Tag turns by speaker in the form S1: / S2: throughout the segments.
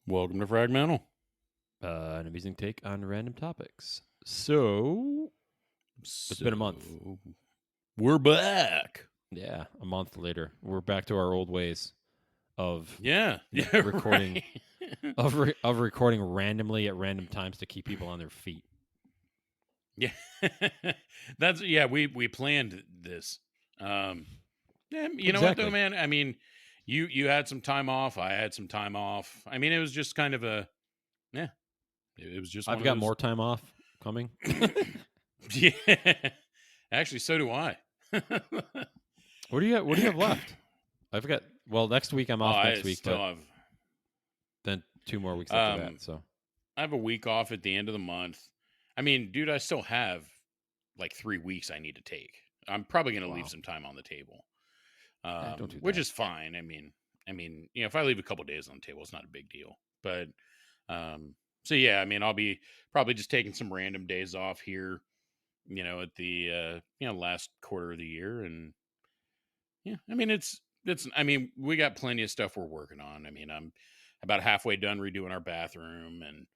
S1: Welcome to Fragmental.
S2: An amusing take on random topics. So, it's been a month.
S1: We're back.
S2: Yeah, a month later, we're back to our old ways of
S1: Yeah,
S2: recording
S1: right.
S2: of recording randomly at random times to keep people on their feet.
S1: Yeah, We planned this. Yeah, you know what though,
S2: Exactly.
S1: man? I mean, you had some time off. I had some time off. I mean, it was just kind of yeah. It was just
S2: I've
S1: one
S2: got
S1: of those.
S2: more time off coming.
S1: Yeah, actually, so do I.
S2: What do you have left? I've got. Well, next week I'm off next week,
S1: still
S2: but
S1: have.
S2: then 2 more weeks after that. So
S1: I have a week off at the end of the month. I mean, dude, I still have like 3 weeks I need to take. I'm probably going to leave some time on the table,
S2: don't do
S1: which
S2: that.
S1: is fine. I mean, if I leave a couple days on the table, it's not a big deal. But so yeah, I mean, I'll be probably just taking some random days off here, at the last quarter of the year, and yeah, I mean, it's. I mean, we got plenty of stuff we're working on. I mean, I'm about halfway done redoing our bathroom and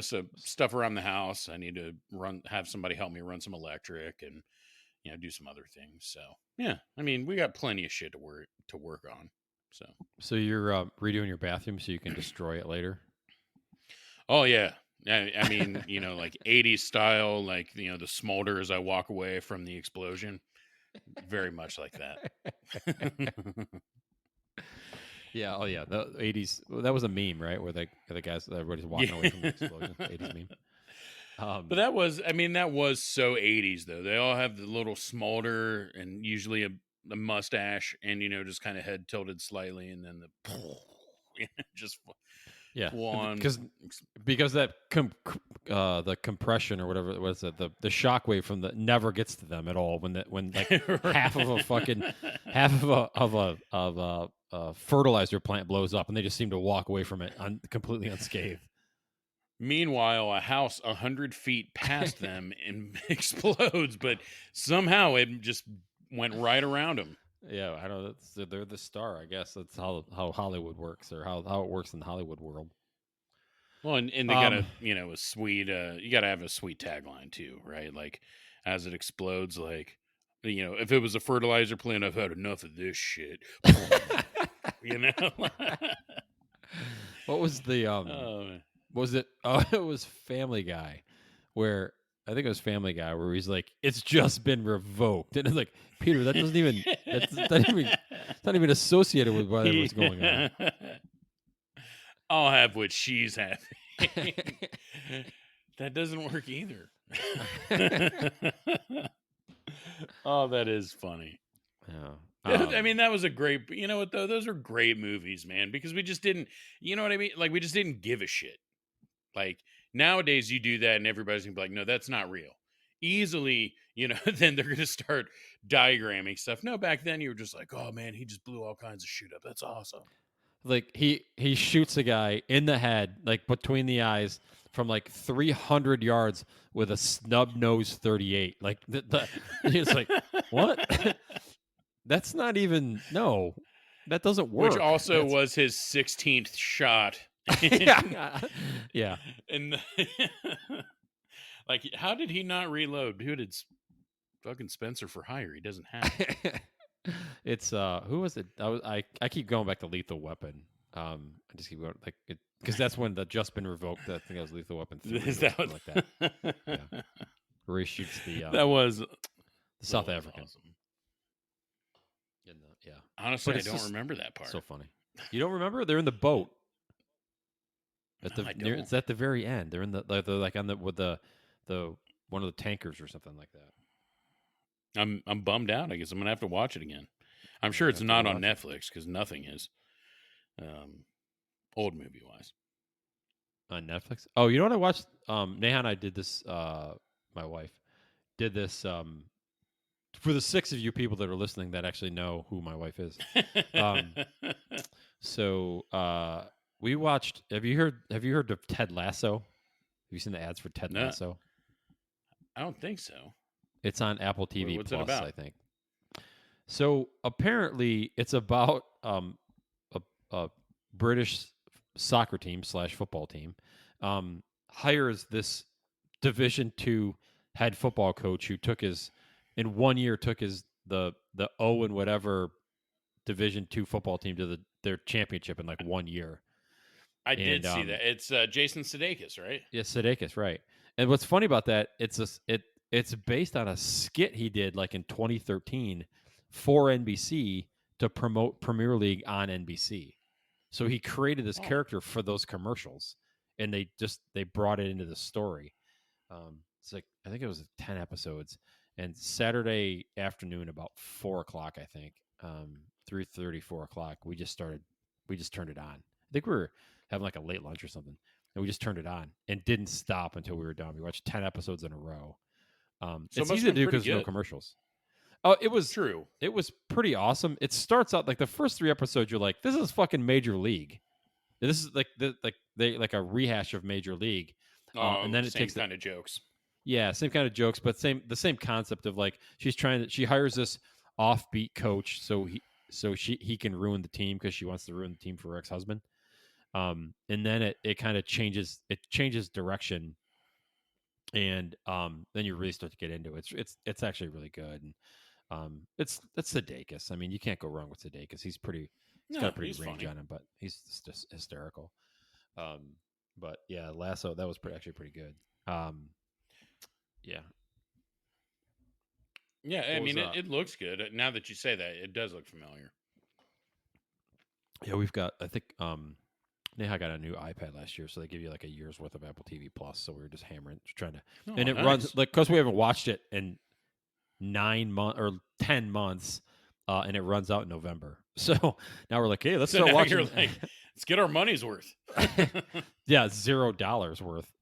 S1: so stuff around the house. I need to have somebody help me run some electric and do some other things. So yeah, I mean, we got plenty of shit to work on.
S2: So you're redoing your bathroom so you can destroy it later.
S1: Oh yeah, I mean, like 80s style, like the smolder as I walk away from the explosion. Very much like that.
S2: Yeah, oh yeah, the 80s. That was a meme, right? Where the guys, everybody's walking away from the explosion. 80s meme.
S1: But that was so 80s though. They all have the little smolder and usually a mustache and just kind of head tilted slightly and then the just full on
S2: because that the compression or whatever it was, the shockwave from the never gets to them at all when like half of a fertilizer plant blows up and they just seem to walk away from it completely unscathed.
S1: Meanwhile, a house 100 feet past them and explodes, but somehow it just went right around them.
S2: Yeah, I know they're the star. I guess that's how Hollywood works, or how it works in the Hollywood world.
S1: Well, and they got a a sweet. You got to have a sweet tagline too, right? Like as it explodes, like if it was a fertilizer plant, I've had enough of this shit.
S2: What was the Was it? Oh, it was Family Guy, where I think it was Family Guy, where he's like, "It's just been revoked," and it's like, Peter, that doesn't even it's not even associated with whatever's going on.
S1: I'll have what she's having. That doesn't work either. Oh, that is funny.
S2: Yeah.
S1: I mean, that was a great. You know what though? Those are great movies, man. Because we just didn't. You know what I mean? Like we just didn't give a shit. Like nowadays you do that and everybody's gonna be like, no, that's not real. Easily, then they're gonna start diagramming stuff. No, back then you were just like, oh man, he just blew all kinds of shit up. That's awesome.
S2: Like he shoots a guy in the head, like between the eyes, from like 300 yards with a snub nose 38. Like it's like, what? That's not even that doesn't work.
S1: Which also was his 16th shot.
S2: Yeah.
S1: And like, how did he not reload? Dude, it's fucking Spencer for Hire. He doesn't have it.
S2: It's who was it? I keep going back to Lethal Weapon. I just keep going like it because that's when the just been revoked. I think it was Lethal Weapon 3 or something like that. Yeah. Where he shoots the
S1: that was
S2: the South African.
S1: Awesome.
S2: Yeah.
S1: Honestly, I don't remember that part.
S2: So funny. You don't remember? They're in the boat. It's at the very end. They're in they're like on with the one of the tankers or something like that.
S1: I'm bummed out. I guess I'm gonna have to watch it again. I'm sure it's not on Netflix because nothing is. Old movie wise.
S2: On Netflix? Oh, you know what I watched? Neha and I did this. My wife did this. For the 6 of you people that are listening that actually know who my wife is. So we watched. Have you heard of Ted Lasso? Have you seen the ads for Ted Lasso?
S1: I don't think so.
S2: It's on Apple TV
S1: What's
S2: Plus,
S1: it about?
S2: I think. So apparently, it's about a British soccer team / football team, hires this Division II head football coach who in 1 year took the O and whatever Division II football team to their championship in like 1 year.
S1: I
S2: And
S1: did see that. It's Jason Sudeikis, right?
S2: yeah, Sudeikis, right? And what's funny about that? It's based on a skit he did like in 2013 for NBC to promote Premier League on NBC. So he created this
S1: Oh,
S2: character for those commercials, and they brought it into the story. It's like I think it was 10 episodes, and Saturday afternoon about 4 o'clock, I think, 3:30, 4 o'clock, we just turned it on. I think we were having like a late lunch or something, and we just turned it on and didn't stop until we were done. We watched 10 episodes in a row.
S1: so it
S2: It's
S1: must
S2: easy
S1: have
S2: to
S1: been
S2: do
S1: pretty
S2: because there's no
S1: good.
S2: commercials. Oh,
S1: True.
S2: it was pretty awesome. It starts out like the first 3 episodes, you're like, this is fucking Major League. This is like a rehash of Major League, and
S1: Oh,
S2: then it
S1: same
S2: takes
S1: kind of jokes.
S2: same kind of jokes, but the same concept of like she hires this offbeat coach he can ruin the team because she wants to ruin the team for her ex husband, and then it kind of changes direction, and then you really start to get into it. It's actually really good, and it's Sudeikis. I mean, you can't go wrong with Sudeikis. He's got a
S1: No,
S2: pretty
S1: he's
S2: range
S1: funny.
S2: on him, but he's just hysterical. But yeah, Lasso, that was actually pretty good. Yeah.
S1: Yeah, I
S2: What was
S1: mean, it looks good. Now that you say that, it does look familiar.
S2: Yeah, we've got I think Neha got a new iPad last year, so they give you like a year's worth of Apple TV Plus. So we were just hammering, trying to,
S1: Oh,
S2: and it runs
S1: nice.
S2: like because we haven't watched it in 9 months or 10 months, and it runs out in November. So now we're like, hey, let's
S1: So
S2: start
S1: now you're
S2: watching.
S1: like, let's get our money's worth.
S2: Yeah, $0 worth.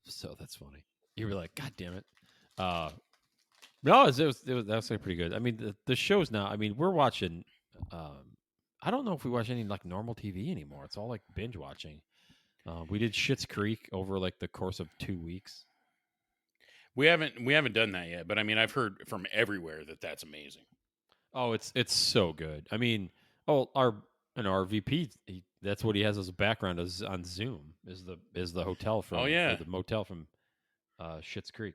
S2: So that's funny. You were like, God damn it. Uh, no, it was actually pretty good. I mean, the shows now. I mean, we're watching. Um, I don't know if we watch any like normal TV anymore. It's all like binge watching. We did Schitt's Creek over like the course of 2 weeks.
S1: we haven't done that yet, but I mean, I've heard from everywhere that that's amazing.
S2: Oh, it's so good. I mean, our VP, that's what he has as a background is on Zoom is the hotel
S1: Oh
S2: from or
S1: yeah.
S2: the motel from Schitt's Creek.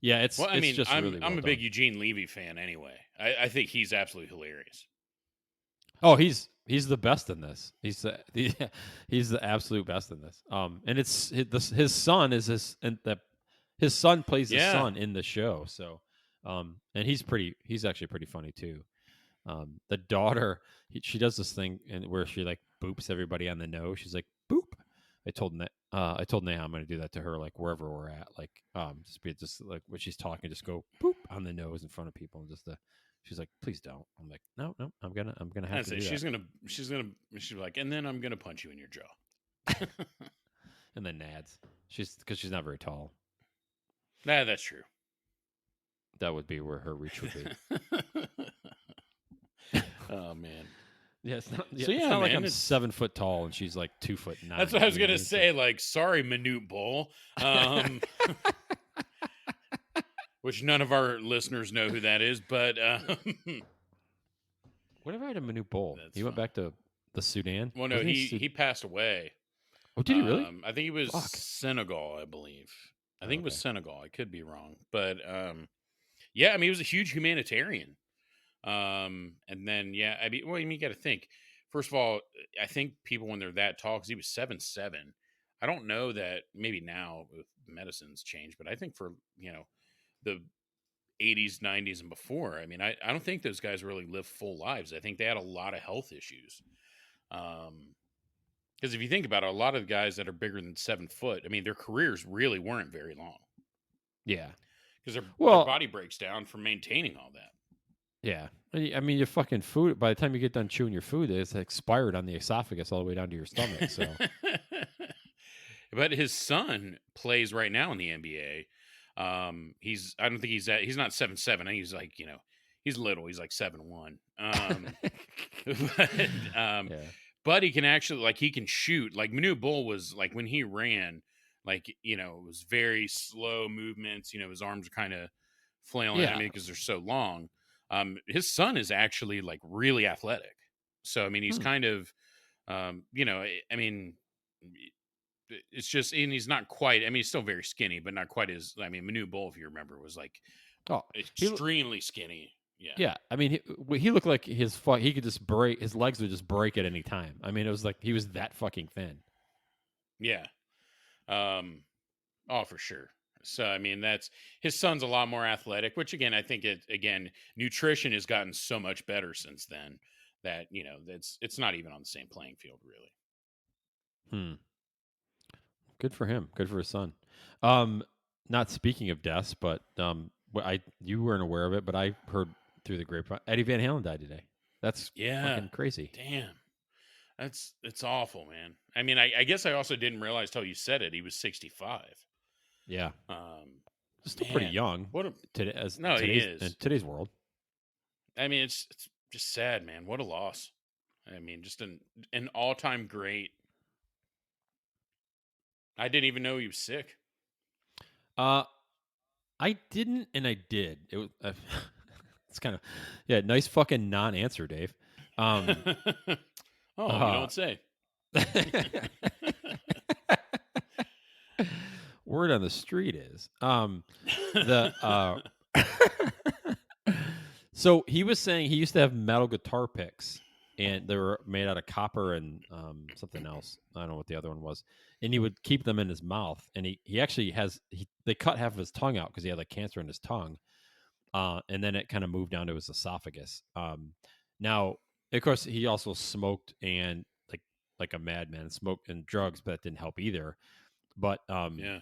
S2: Yeah, it's
S1: Well, I
S2: it's
S1: mean,
S2: just
S1: I'm
S2: really
S1: I'm
S2: well
S1: a big
S2: done.
S1: Eugene Levy fan anyway. I think he's absolutely hilarious.
S2: Oh, he's the best in this. He's the absolute best in this. And his son is his son plays his
S1: Yeah.
S2: son in the show. So, and he's actually pretty funny too. The daughter, she does this thing and where she like boops everybody on the nose. She's like boop. I told Neha I'm going to do that to her like wherever we're at. Like just like when she's talking, just go boop on the nose in front of people and just She's like, please don't. I'm like, no, I'm gonna
S1: I
S2: have to
S1: say
S2: do that.
S1: she's like, and then I'm gonna punch you in your jaw.
S2: And then Nads, because she's not very tall.
S1: Nah, that's true.
S2: That would be where her reach would be.
S1: Oh man.
S2: Yeah,
S1: So
S2: it's
S1: yeah,
S2: not like
S1: man,
S2: I'm
S1: it's
S2: 7 foot tall and she's like 2'9".
S1: that's what I was
S2: You know what I
S1: gonna
S2: mean?
S1: say. Like, sorry, Minute Bowl. Which none of our listeners know who that is, but
S2: Whenever I had a Manute Bowl,
S1: that's
S2: he went
S1: fine.
S2: back to the Sudan.
S1: Well, no,
S2: Wasn't he?
S1: he passed away.
S2: Oh, did he really?
S1: I think he was
S2: Fuck.
S1: Senegal, I believe. I
S2: Oh,
S1: think it was
S2: okay.
S1: Senegal. I could be wrong, but yeah, I mean, he was a huge humanitarian. And then yeah, I mean, well, you got to think. First of all, I think people when they're that tall, because he was 7'7". I don't know that maybe now with medicine's changed, but I think for the 80s, 90s, and before, I mean, I don't think those guys really lived full lives. I think they had a lot of health issues. Because if you think about it, a lot of the guys that are bigger than 7 foot, I mean, their careers really weren't very long
S2: Yeah.
S1: because their
S2: Well,
S1: body breaks down from maintaining all that.
S2: yeah. I mean, your fucking food. By the time you get done chewing your food, it's expired on the esophagus all the way down to your stomach. So
S1: But his son plays right now in the NBA. I don't think he's not 7'7". I think he's like, he's little. He's like 7'1". But,
S2: yeah.
S1: but he can actually he can shoot. Like Manute Bull was like when he ran, it was very slow movements. His arms are kind of flailing. I
S2: Yeah.
S1: mean, because they're so long. His son is actually like really athletic. So I mean, he's
S2: Hmm.
S1: kind of I mean, it's just, and he's not quite. I mean, he's still very skinny, but not quite as. I mean, Manu Bull, if you remember, was like
S2: Oh, he
S1: extremely skinny. Yeah,
S2: yeah. I mean, he looked like he could just break his legs would just break at any time. I mean, it was like he was that fucking thin.
S1: yeah. Um, oh, for sure. So, I mean, that's his son's a lot more athletic, which again, I think nutrition has gotten so much better since then that it's not even on the same playing field, really.
S2: Hmm. Good for him. Good for his son. Um, Not speaking of deaths, but you weren't aware of it, but I heard through the grapevine Eddie Van Halen died today. That's
S1: Yeah,
S2: fucking crazy.
S1: damn, it's awful, man. I mean, I guess I also didn't realize till you said it. He was 65.
S2: Yeah,
S1: Um,
S2: still pretty
S1: man,
S2: young
S1: what a
S2: today as
S1: no, he
S2: today's in
S1: is.
S2: today's world.
S1: I mean, it's just sad, man. What a loss. I mean, just an all time great. I didn't even know he was sick.
S2: Uh, I didn't, and I did. It was it's kind of nice fucking non-answer, Dave. Um,
S1: Oh, you
S2: uh,
S1: don't say.
S2: word on the street is the so he was saying he used to have metal guitar picks and they were made out of copper and something else. I don't know what the other one was. And he would keep them in his mouth. And he actually they cut half of his tongue out because he had like cancer in his tongue. And then it kind of moved down to his esophagus. Now, of course, he also smoked and like a madman, smoked and drugs, but that didn't help either. But
S1: Yeah.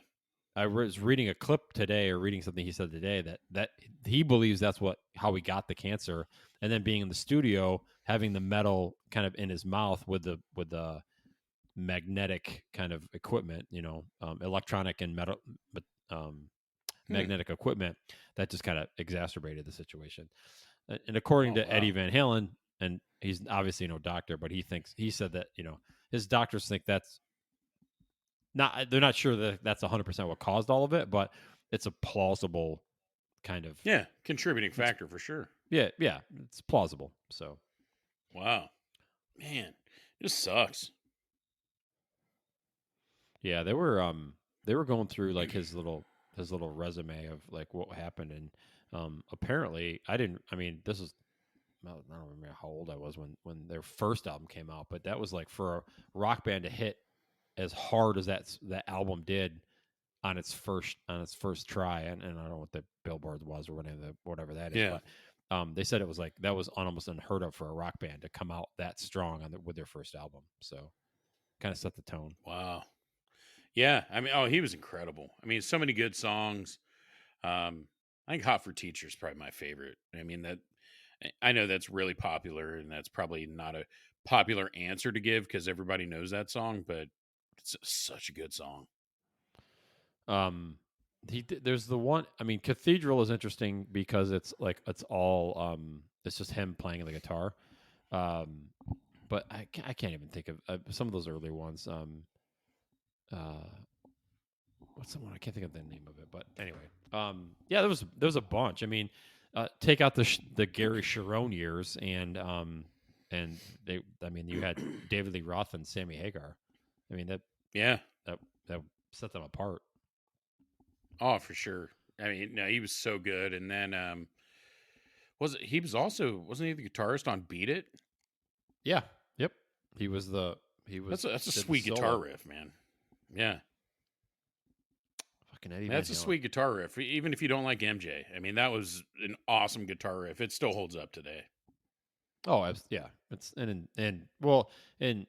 S2: I was reading a clip today, or reading something he said today that he believes that's how he got the cancer, and then being in the studio, having the metal kind of in his mouth with the magnetic kind of equipment, electronic and metal, but
S1: Hmm.
S2: magnetic equipment that just kind of exacerbated the situation. And according
S1: Oh
S2: to Eddie
S1: wow.
S2: Van Halen, and he's obviously no doctor, but he said that his doctors think that's not they're not sure that that's 100% what caused all of it, but it's a plausible kind of
S1: Yeah, contributing
S2: it's
S1: factor for sure.
S2: yeah, it's plausible. So
S1: Wow, man, it just sucks.
S2: yeah, they were going through like his little resume of like what happened, and apparently I mean this is I don't remember how old I was when their first album came out, but that was like for a rock band to hit as hard as that album did on its first try, and I don't know what the Billboard was or whatever that is,
S1: Yeah.
S2: but they said it was like that was almost unheard of for a rock band to come out that strong with their first album. So kind of set the tone.
S1: Wow. Yeah. I mean, oh, he was incredible. I mean, so many good songs. I think "Hot for Teacher" is probably my favorite. I mean that. I know that's really popular, and that's probably not a popular answer to give because everybody knows that song, but it's such a good song.
S2: Um, there's the one. I mean, Cathedral is interesting because it's like it's all it's just him playing the guitar. Um, but I can't even think of some of those earlier ones. Uh, what's the one? I can't think of the name of it. But anyway, yeah, there was a bunch. I mean, take out the Gary Sharon years, and I mean, you had David Lee Roth and Sammy Hagar. I mean
S1: Yeah.
S2: that set them apart.
S1: Oh, for sure. I mean, no, he was so good. And then he was also wasn't he the guitarist on Beat It?
S2: Yeah. Yep. He was the he was
S1: That's a
S2: did the
S1: sweet guitar
S2: solo.
S1: riff, man. Yeah.
S2: Fucking Eddie Van
S1: That's a
S2: Halen.
S1: sweet guitar riff. Even if you don't like MJ. I mean, that was an awesome guitar riff. It still holds up today.
S2: Oh, yeah. It's and well, and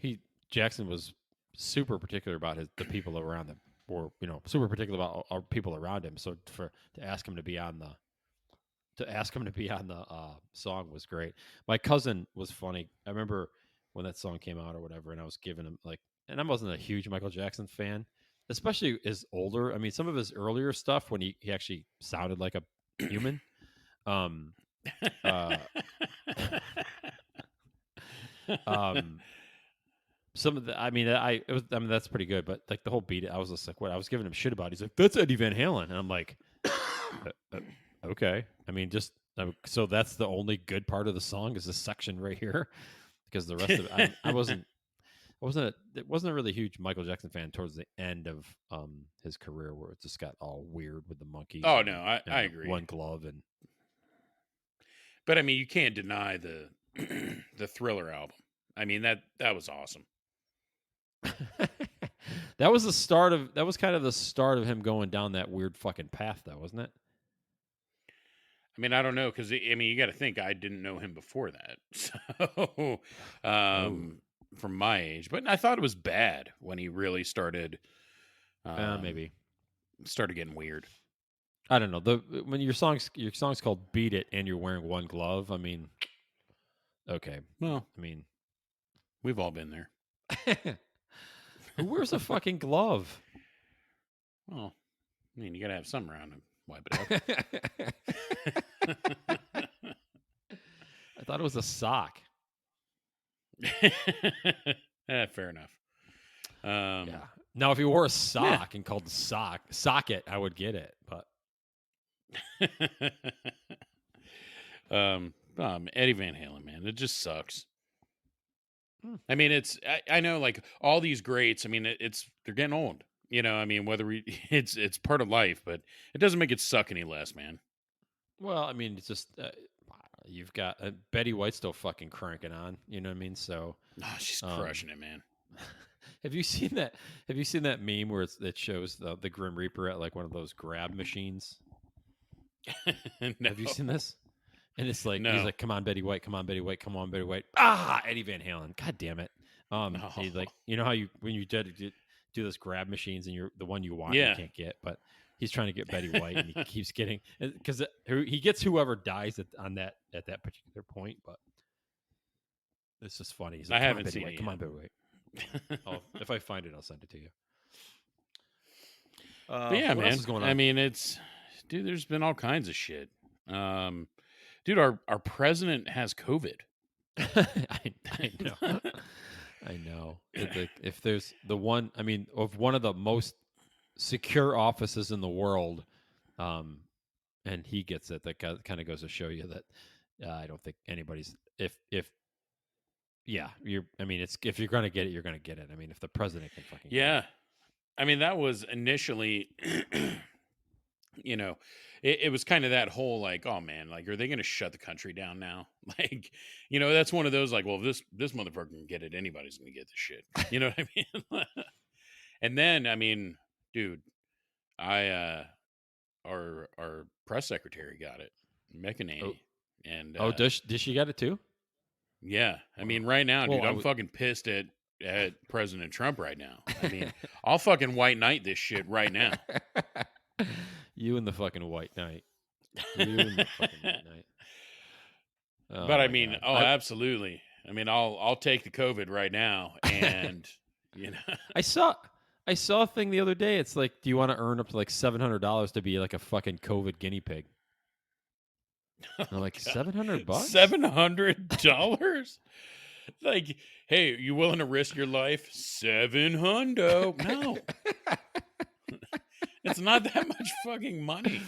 S2: he Jackson was super particular about the people around him, or super particular about our people around him. So to ask him to be on the song was great. My cousin was funny. I remember when that song came out or whatever, and I was giving him and I wasn't a huge Michael Jackson fan, especially his older. I mean, some of his earlier stuff when he actually sounded like a human. Um, uh, um, some of the, I mean, that's pretty good, but like the whole beat, I was just like, what? I was giving him shit about. He's like, that's Eddie Van Halen, and I'm like, okay. I mean, just so that's the only good part of the song is this section right here. because the rest of it, I wasn't a really huge Michael Jackson fan towards the end of his career, where it just got all weird with the monkeys
S1: Oh
S2: and
S1: no, I
S2: the
S1: agree.
S2: one glove and.
S1: But I mean, you can't deny the the Thriller album. I mean that was awesome.
S2: That was the start of. That was kind of the start of him going down that weird fucking path, though, wasn't it?
S1: I mean, I don't know because I mean, you got to think I didn't know him before that, so
S2: Oh,
S1: from my age. But I thought it was bad when he really um,
S2: maybe.
S1: started getting weird.
S2: I don't know. When your song's called "Beat It" and you're wearing one glove. I mean, okay.
S1: Well,
S2: I mean,
S1: we've all been there.
S2: who wears a fucking glove?
S1: Well, I mean, you got to have some around to wipe
S2: I
S1: it up.
S2: thought it was a sock.
S1: Fair enough.
S2: Yeah. Now, if you wore a
S1: Yeah.
S2: sock and called the socket, I would get it. But
S1: Eddie Van Halen, man, it just sucks.
S2: Hmm.
S1: I mean, I know like all these greats. I mean, they're getting old. You know, I mean, whether we it's part of life, but it doesn't make it suck any less, man.
S2: well, I mean, it's just you've got Betty White still fucking cranking on. You know what I mean? So,
S1: Oh, she's
S2: um,
S1: crushing it, man.
S2: have you seen that? Have you seen that meme where it shows the Grim Reaper at like one of those grab machines?
S1: No,
S2: Have you seen this? And it's like he's
S1: no.
S2: like, "Come on, Betty White, come on, Betty White, come on, Betty White." Ah, Eddie Van Halen. God damn it. He's like, you know how you when you do those grab machines and you're the one you want you
S1: Yeah.
S2: can't get, but he's trying to get Betty White and he keeps getting because he gets whoever dies at that particular point. But it's just funny. He's
S1: I
S2: like, "Come on,
S1: haven't
S2: Betty
S1: seen
S2: White,
S1: it
S2: come
S1: yet.
S2: on, Betty White." Oh, if I find it, I'll send it to you.
S1: But yeah,
S2: What else
S1: man.
S2: is going
S1: I
S2: on?
S1: mean, dude. There's been all kinds of shit. Dude, our president has COVID.
S2: I know. I know. Like if there's the one, I mean, of one of the most secure offices in the world, um, and he gets it. That kind of goes to show you that I don't think anybody's if yeah, you're. I mean, it's if you're gonna get it, you're gonna get it. I mean, if the president can fucking get it,
S1: Yeah. I mean, that was initially, you know, it was kind of that whole like, oh man, like, are they going to shut the country down now? Like, that's one of those like, well, if this motherfucker can get it, anybody's going to get the shit. You know what I mean? And then, I mean, dude, I our press secretary got it,
S2: oh
S1: McEnany, and
S2: oh, does she get it too?
S1: yeah, I
S2: Wow.
S1: mean, right now,
S2: Well,
S1: dude,
S2: I
S1: I'm
S2: would.
S1: fucking pissed at President Trump right now. I mean, I'll fucking white knight this shit right now.
S2: You and the fucking White Knight. You and the fucking White Knight. Oh
S1: But I
S2: my
S1: mean,
S2: god.
S1: oh, absolutely. I mean, I'll take the COVID right now,
S2: I
S1: and you know,
S2: I saw I saw a thing the other day. It's like, do you want to earn up to like $700 to be like a fucking COVID guinea pig? And I'm
S1: oh
S2: like,
S1: god,
S2: $700?
S1: $700. Like, hey, you willing to risk your life? 700? No, it's not that much fucking money.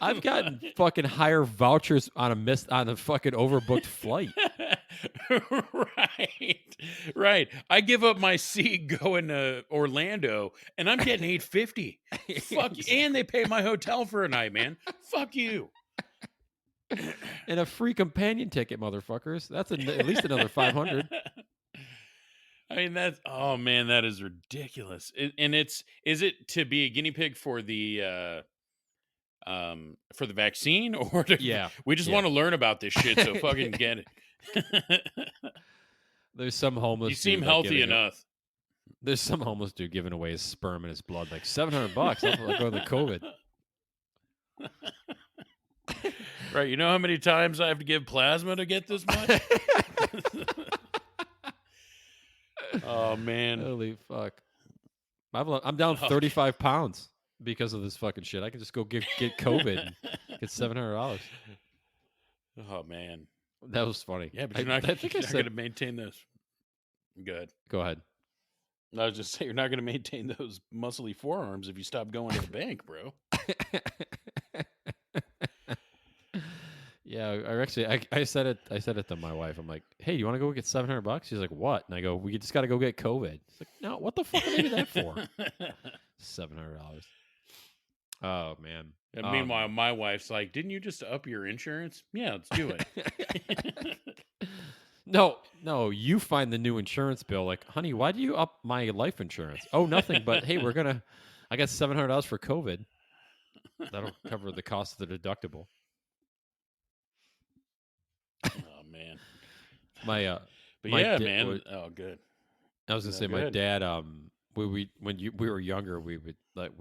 S2: I've gotten fucking higher vouchers on a fucking overbooked flight.
S1: Right, right. I give up my seat going to Orlando, and I'm getting 850. Fuck, and they pay my hotel for a night, man. Fuck you.
S2: And a free companion ticket, motherfuckers. That's at least another 500.
S1: I mean, oh man, that is ridiculous. And is it to be a guinea pig for the vaccine, or
S2: Yeah.
S1: we just
S2: Yeah.
S1: want to learn about this shit, so fucking get it.
S2: There's some
S1: You
S2: homeless
S1: seem
S2: dude like
S1: healthy
S2: giving it.
S1: enough.
S2: There's some homeless dude giving away his sperm and his blood, like $700. I'll go to the COVID.
S1: Right, you know how many times I have to give plasma to get this much? Oh man.
S2: Holy fuck! I'm down
S1: Oh,
S2: 35 pounds because of this fucking shit. I can just go get COVID and get $700.
S1: oh man.
S2: That was funny.
S1: Yeah, but
S2: I think I
S1: you're not going
S2: said.
S1: to maintain those. Good.
S2: Go ahead.
S1: I was just saying you're not going to maintain those muscly forearms if you stop going to the bank, bro.
S2: Yeah, I said it. I said it to my wife. I'm like, "Hey, you want to go get $700?" She's like, "What?" And I go, "We just got to go get COVID." She's like, "No, what the fuck would I do that for? $700." Oh man.
S1: And meanwhile, my wife's like, "Didn't you just up your insurance? Yeah, let's do it."
S2: No, you find the new insurance bill. Like, honey, why do you up my life insurance? Oh, nothing. But hey, I got $700 for COVID. That'll cover the cost of the deductible.
S1: Oh man.
S2: My
S1: But
S2: my
S1: yeah,
S2: da-
S1: man. Oh, good.
S2: I was gonna
S1: No,
S2: say
S1: go
S2: my
S1: ahead.
S2: dad we when we were younger we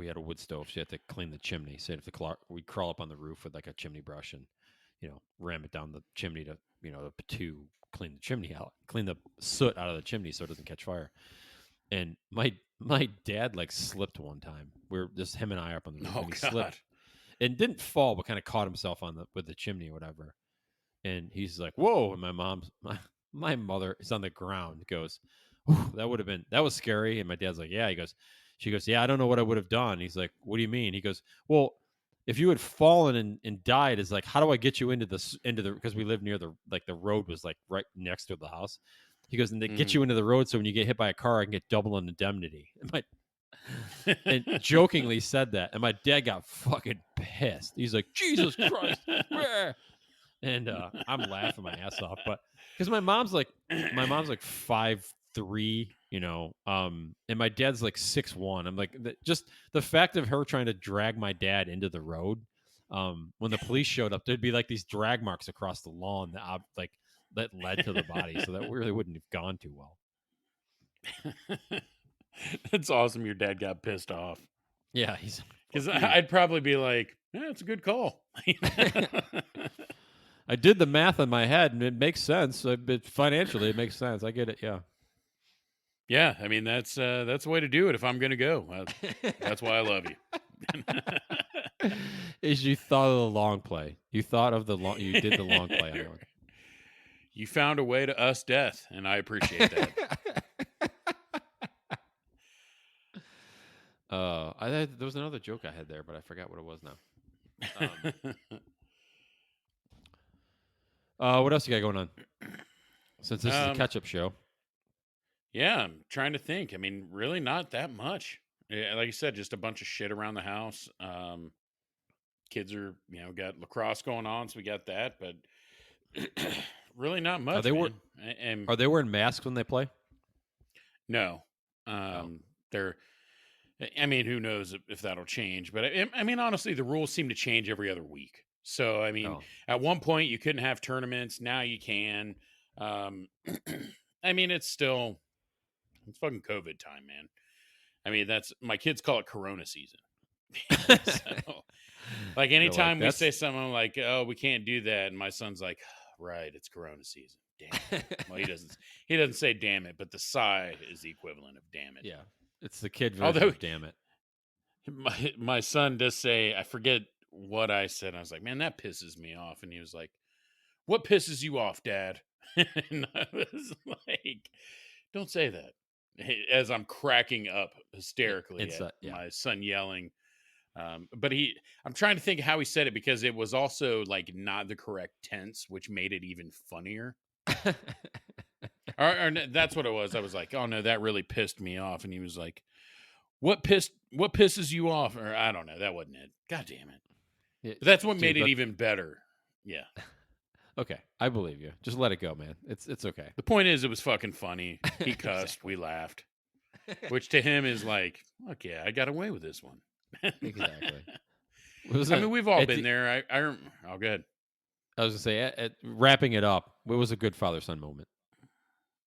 S2: had a wood stove, so you had to clean the chimney. So you have to we'd crawl up on the roof with like a chimney brush and ram it down the chimney to clean the chimney out, clean the soot out of the chimney so it doesn't catch fire. And my dad like slipped one time. We are just him and I up on the roof,
S1: Oh
S2: and he
S1: God.
S2: slipped and didn't fall, but kind of caught himself on the with the chimney or whatever. And he's like, "Whoa!" And my mother is on the ground. Goes, that was scary. And my dad's like, "Yeah." She goes, "Yeah, I don't know what I would have done." He's like, "What do you mean?" He goes, "Well, if you had fallen and died, is like, how do I get you into the because we live near the road was like right next to the house." He goes, "And they get
S1: Mhm.
S2: you into the road so when you get hit by a car, I can get double indemnity." And jokingly said that, and my dad got fucking pissed. He's like, "Jesus Christ!" And I'm laughing my ass off, but because my mom's like 5'3", and my dad's like 6'1". I'm like, just the fact of her trying to drag my dad into the road. When the police showed up, there'd be like these drag marks across the lawn that led to the body, so that really wouldn't have gone too well.
S1: That's awesome. Your dad got pissed off
S2: Yeah, he's fuck
S1: because
S2: you.
S1: I'd probably be like, "Yeah, it's a good call."
S2: I did the math in my head, and it makes sense. Financially, it makes sense. I get it. Yeah.
S1: Yeah, I mean that's the way to do it. If I'm gonna go, that's why I love you.
S2: Is you thought of the long play. You thought of the long. You did the long play on one.
S1: You found a way to us death, and I appreciate that.
S2: There was another joke I had there, but I forgot what it was now. What else you got going on? Since this is a
S1: um,
S2: catch-up show.
S1: yeah, I'm trying to think. I mean, really, not that much. Yeah, like I said, just a bunch of shit around the house. Kids are, got lacrosse going on, so we got that, but really not
S2: Are
S1: much,
S2: they were
S1: man. And
S2: Are they wearing masks when they play?
S1: no,
S2: Oh,
S1: they're. I mean, who knows if that'll change? But I mean, honestly, the rules seem to change every other week. So, I mean,
S2: oh,
S1: at one point you couldn't have tournaments. Now you can. Um, I mean, it's fucking COVID time, man. I mean, that's my kids call it Corona season. So, like,
S2: they're like
S1: anytime we say
S2: that's.
S1: something like, "Oh, we can't do that," and my son's like, "Right, it's Corona season." Damn it. Well, he doesn't say "damn it," but the sigh is the equivalent of "damn it."
S2: Yeah, it's the kid version
S1: Although
S2: of damn it.
S1: my son does say, I forget what I said. I was like, "Man, that pisses me off," and he was like, "What pisses you off, Dad?" And I was like, "Don't say that." As I'm cracking up hysterically at
S2: Yeah.
S1: my son yelling. But I'm trying to think how he said it because it was also like not the correct tense, which made it even funnier. That's what it was. I was like, "Oh no, that really pissed me off," and he was like, What pisses you off?" Or I don't know. That wasn't it. God damn it!
S2: Yeah,
S1: But that's what made
S2: dude.
S1: it even better. Yeah.
S2: Okay, I believe you. Just let it go, man. It's okay.
S1: The point is, it was fucking funny. He cussed. We
S2: Exactly.
S1: laughed, which to him is like, "Fuck yeah, I got away with this one."
S2: Exactly. Was
S1: I
S2: a
S1: mean, we've all
S2: at
S1: been
S2: the,
S1: there. Oh, good.
S2: I was gonna say wrapping it up. It was a good father son moment.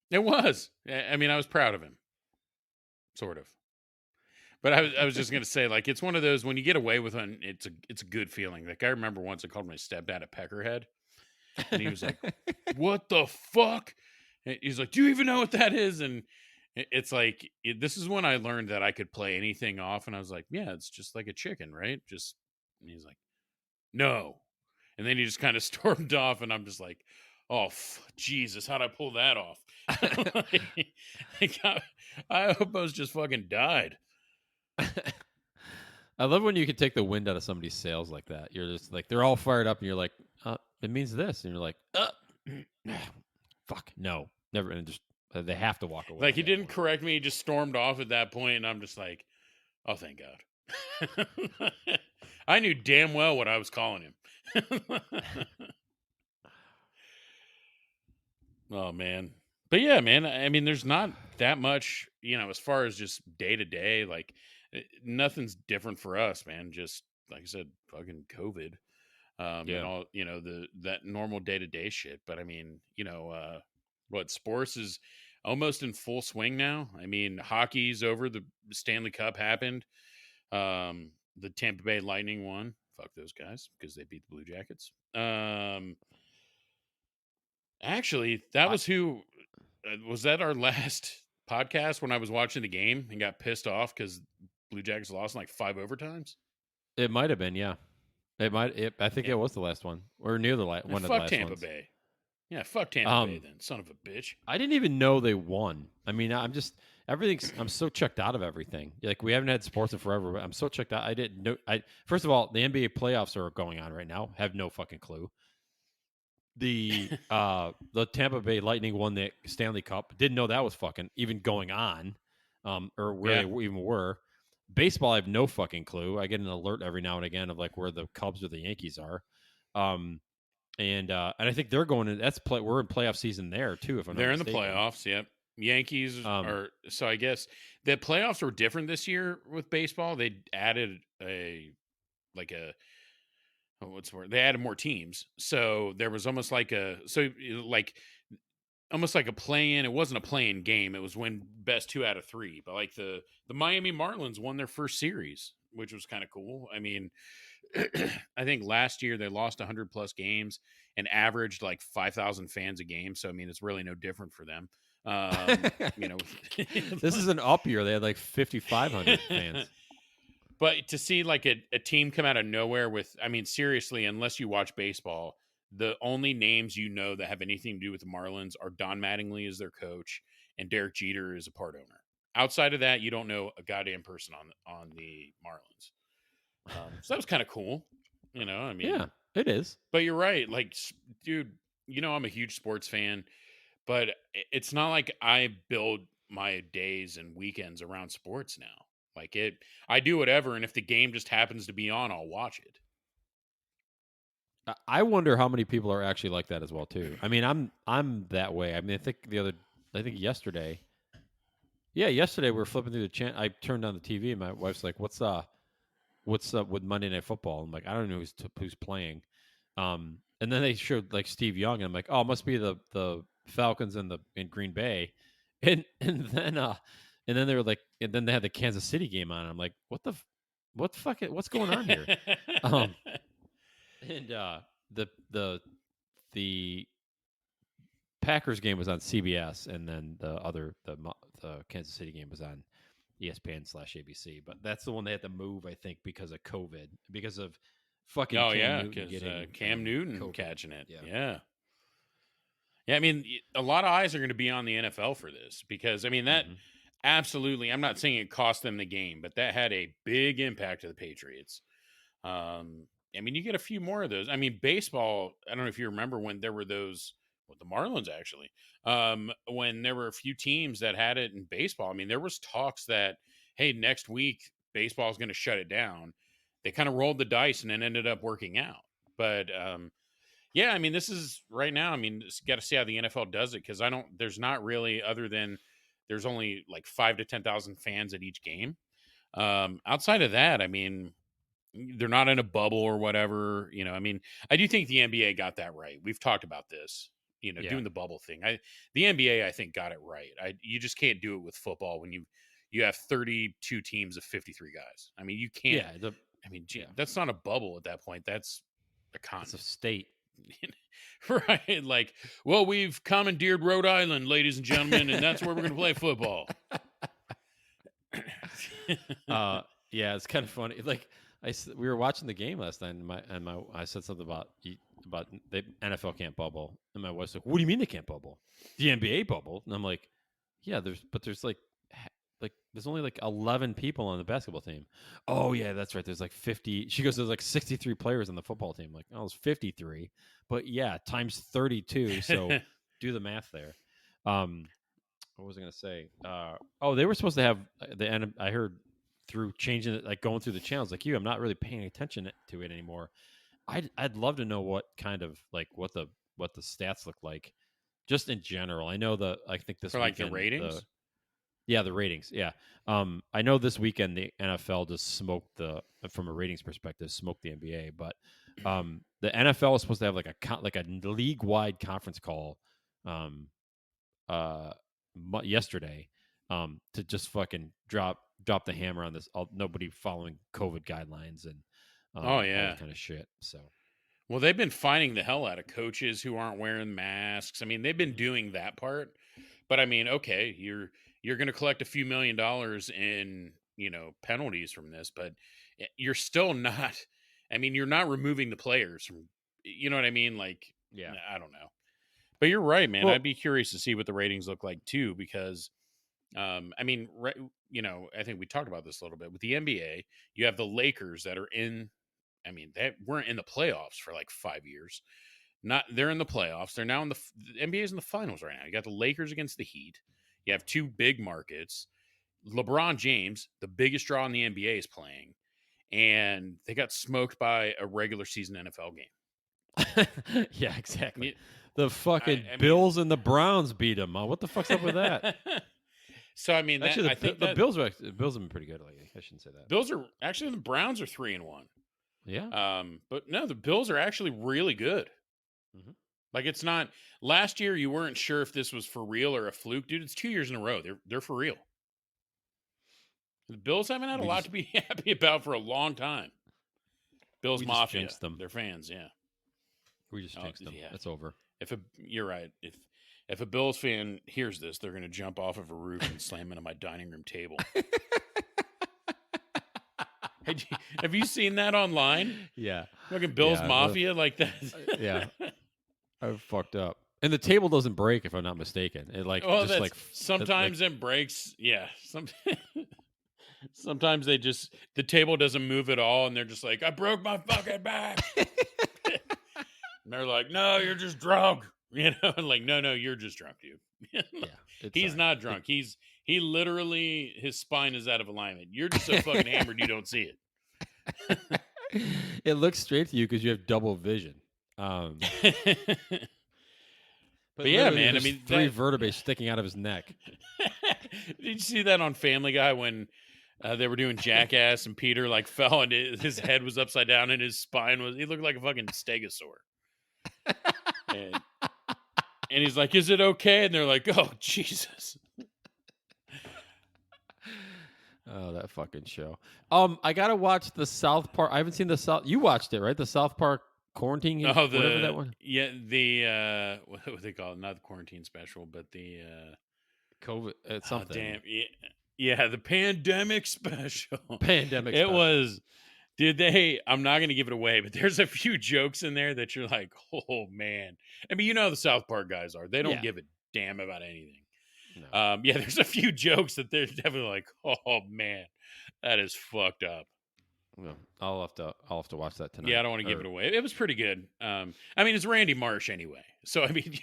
S1: It was. I mean, I was proud of him, sort of. But I was just gonna say, like, it's one of those when you get away with one, it's a good feeling. Like I remember once I called my stepdad a peckerhead, and he was like, "What the fuck?" And he's like, "Do you even know what that is?" And it's like this is when I learned that I could play anything off, and I was like, "Yeah, it's just like a chicken, right?" Just and he's like, "No," and then he just kind of stormed off, and I'm just like, "Oh Jesus, how'd I pull that off?" like, I hope I was just fucking died.
S2: I love when you can take the wind out of somebody's sails like that. You're just like they're all fired up, and you're like, it means this, and you're like, fuck, no, never, and just they have to walk away
S1: Like
S2: at
S1: he
S2: that
S1: didn't
S2: point.
S1: correct me; he just stormed off at that point, and I'm just like, oh, thank God. I knew damn well what I was calling him. Oh man. But yeah, man, I mean there's not that much, as far as just day to day, like nothing's different for us, man. Just like I said, fucking COVID. And
S2: Yeah,
S1: all, the that normal day to day shit. But I mean, what sports is almost in full swing now. I mean, hockey's over, the Stanley Cup happened. The Tampa Bay Lightning won. Fuck those guys because they beat the Blue Jackets. Actually, that
S2: I,
S1: was who was that our last podcast when I was watching the game and got pissed off because Blue Jackets lost in like 5 overtimes.
S2: it might have been, yeah, it might. I think
S1: Yeah,
S2: it was the last one, or near the one of the
S1: fuck
S2: last
S1: Tampa
S2: ones.
S1: Bay. Yeah, fuck Tampa Bay
S2: Um,
S1: then, son of a bitch.
S2: I didn't even know they won. I mean, I'm just everything's. I'm so checked out of everything. Like we haven't had sports in forever, but I'm so checked out. I didn't know. I First of all, the NBA playoffs are going on right now. Have no fucking clue. The Tampa Bay Lightning won the Stanley Cup. Didn't know that was fucking even going on, or where
S1: Yeah,
S2: they even were. Baseball, I have no fucking clue. I get an alert every now and again of like where the Cubs or the Yankees are. And I think they're going in. We're in playoff season there too, if I'm not
S1: they're in the
S2: mistaken.
S1: playoffs. Yep. Yankees
S2: Um,
S1: are, so I guess the playoffs were different this year with baseball. They added like a, what's the word? They added more teams. So there was almost like like almost like a play in. It wasn't a play in game. It was when best 2 out of 3. But like the Miami Marlins won their first series, which was kind of cool. I mean, I think last year they lost 100 plus games and averaged like 5,000 fans a game. So I mean, it's really no different for them. You know,
S2: this is an up year. They had like 5,500 fans.
S1: but to see like a team come out of nowhere with, I mean, seriously, unless you watch baseball, the only names that have anything to do with the Marlins are Don Mattingly as their coach and Derek Jeter is a part owner. Outside of that, you don't know a goddamn person on the Marlins. So that was kind of cool, I
S2: Yeah,
S1: mean,
S2: it is.
S1: but you're right. Like, dude, I'm a huge sports fan, but it's not like I build my days and weekends around sports now. Like I do whatever, and if the game just happens to be on, I'll watch it.
S2: I wonder how many people are actually like that as well too. I mean, I'm that way. I mean, I think yesterday. Yeah, yesterday we were flipping through the channel. I turned on the TV and my wife's like, what's up with Monday Night Football?" I'm like, "I don't know who's playing." And then they showed like Steve Young, and I'm like, "Oh, it must be the Falcons in Green Bay." And then they were like, and then they had the Kansas City game on. I'm like, what the fuck? What's going on here? Um, and the the the Packers game was on CBS, and then the Kansas City game was on ESPN/ABC. But that's the one they had to move, I think, because of COVID, because of fucking
S1: Oh
S2: Cam
S1: yeah,
S2: Newton
S1: because
S2: getting
S1: Cam Newton
S2: COVID.
S1: catching it.
S2: Yeah.
S1: Yeah, yeah. I mean, a lot of eyes are going to be on the NFL for this because I mean that
S2: Mm-hmm.
S1: absolutely. I'm not saying it cost them the game, but that had a big impact to the Patriots. I mean, you get a few more of those. I mean, baseball. I don't know if you remember when there were those with the Marlins actually. When there were a few teams that had it in baseball. I mean, there was talks that hey, next week baseball is going to shut it down. They kind of rolled the dice and it ended up working out. But yeah, I mean, this is right now. I mean, got to see how the NFL does it because I don't. There's not really other than there's only like 5 to 10,000 fans at each game. Outside of that, I mean, they're not in a bubble or whatever. I mean, I do think the NBA got that right. We've talked about this.
S2: Yeah.
S1: Doing the bubble thing. The NBA I think got it right. You just can't do it with football when you have 32 teams of 53 guys. I mean, you can't.
S2: Yeah.
S1: I mean,
S2: Yeah.
S1: that's not a bubble at that point. That's a
S2: It's a
S1: continent.
S2: state.
S1: Right? Like, well, we've commandeered Rhode Island, ladies and gentlemen, and that's where we're going to play football.
S2: Yeah, it's kind of funny. Like we were watching the game last night, and I said something about the NFL can't bubble, and my wife's like, "What do you mean they can't bubble? The NBA bubble?" And I'm like, "Yeah, there's like there's only like 11 people on the basketball team. Oh yeah, that's right. There's like 50. She goes, there's like 63 players on the football team. Like, oh, it's 53, but yeah, times 32. So do the math there. Um, what was I gonna say? Oh, they were supposed to have the end. I heard through changing it, like going through the channels, like you. I'm not really paying attention to it anymore. I'd love to know what kind of like what the stats look like, just in general. I think this
S1: For like the
S2: weekend
S1: ratings.
S2: the ratings. Yeah. I know this weekend the NFL just smoked from a ratings perspective, smoked the NBA, but the NFL is supposed to have like a league wide conference call, um, uh, yesterday, to just fucking drop the hammer on this. Nobody following COVID guidelines and
S1: Oh
S2: all this
S1: yeah.
S2: kind of shit. So.
S1: Well, they've been fining the hell out of coaches who aren't wearing masks. I mean, they've been
S2: Mhm.
S1: doing that part. But I mean, okay, you're going to collect a few $1 million in, penalties from this, but you're still not I mean, you're not removing the players from, you know what I mean? Like,
S2: Yeah.
S1: I don't know. But you're right, man.
S2: Well,
S1: I'd be curious to see what the ratings look like too because I mean, I think we talked about this a little bit with the NBA. You have the Lakers that are in I mean, they weren't in the playoffs for like 5 years. Not they're in the playoffs. They're now in the NBA is in the finals right now. You got the Lakers against the Heat. You have two big markets. LeBron James, the biggest draw in the NBA, is playing, and they got smoked by a regular season NFL
S2: yeah, exactly.
S1: game.
S2: The
S1: I,
S2: fucking
S1: I mean,
S2: Bills and the Browns beat them. What the fuck's up with that?
S1: so I mean that
S2: Actually,
S1: I think
S2: the
S1: that
S2: Bills the Bills have been pretty good lately. I shouldn't say that.
S1: Bills are actually the Browns are 3-1.
S2: Yeah.
S1: But no, the Bills are actually really good.
S2: Hmm.
S1: Like it's not last year you weren't sure if this was for real or a fluke, dude. It's 2 years in a row. They're for real. The Bills haven't had a
S2: We
S1: lot
S2: just
S1: to be happy about for a long time. Bills
S2: we just
S1: Mafia,
S2: jinxed them.
S1: they're fans, yeah.
S2: We just
S1: Oh
S2: jinxed them.
S1: yeah.
S2: It's over.
S1: You're right. If a Bills fan hears this, they're gonna jump off of a roof and slam into my dining room table. Hey, have you seen that online?
S2: Yeah.
S1: Fucking Bills
S2: Yeah.
S1: Mafia like that.
S2: Yeah. I fucked up. And the table doesn't break if I'm not mistaken. It like
S1: Well,
S2: just
S1: that's
S2: like like
S1: sometimes it breaks. Yeah, sometimes the table doesn't move at all, and they're just like, "I broke my fucking back," and they're like, "No, you're just drunk," and like, "No, you're just drunk, dude."
S2: yeah. It's
S1: He's
S2: all right.
S1: not drunk. He literally his spine is out of alignment. You're just so fucking hammered you don't see
S2: It looks straight to you because you have double vision. Um,
S1: it.
S2: but
S1: But yeah,
S2: literally,
S1: man. I
S2: there's
S1: mean
S2: three
S1: that.
S2: vertebrae sticking out of his neck.
S1: Did you see that on Family Guy when they were doing Jackass and Peter like fell and his head was upside down and his spine was he looked like a fucking stegosaur. And he's like, "Is it okay?" And they're like, "Oh Jesus."
S2: Oh, that fucking show. I gotta watch the South Park. I haven't seen the South. You watched it, right? The South Park quarantine,
S1: Oh,
S2: whatever that one.
S1: the what do they call it? Not the quarantine special, but the
S2: COVID, it's
S1: oh
S2: something.
S1: damn yeah, the pandemic special.
S2: Pandemic
S1: It
S2: special.
S1: was. Did they? I'm not going to give it away, but there's a few jokes in there that you're like, oh man. I mean, you know how the South Park guys are. They don't
S2: Yeah.
S1: give a damn about anything.
S2: No.
S1: Yeah, there's a few jokes that they're definitely like, oh man, that is fucked up.
S2: No. I'll have to watch that
S1: Yeah, I
S2: tonight.
S1: don't want to give it
S2: Or
S1: away. It was pretty good. I mean, it's Randy Marsh anyway, so I mean,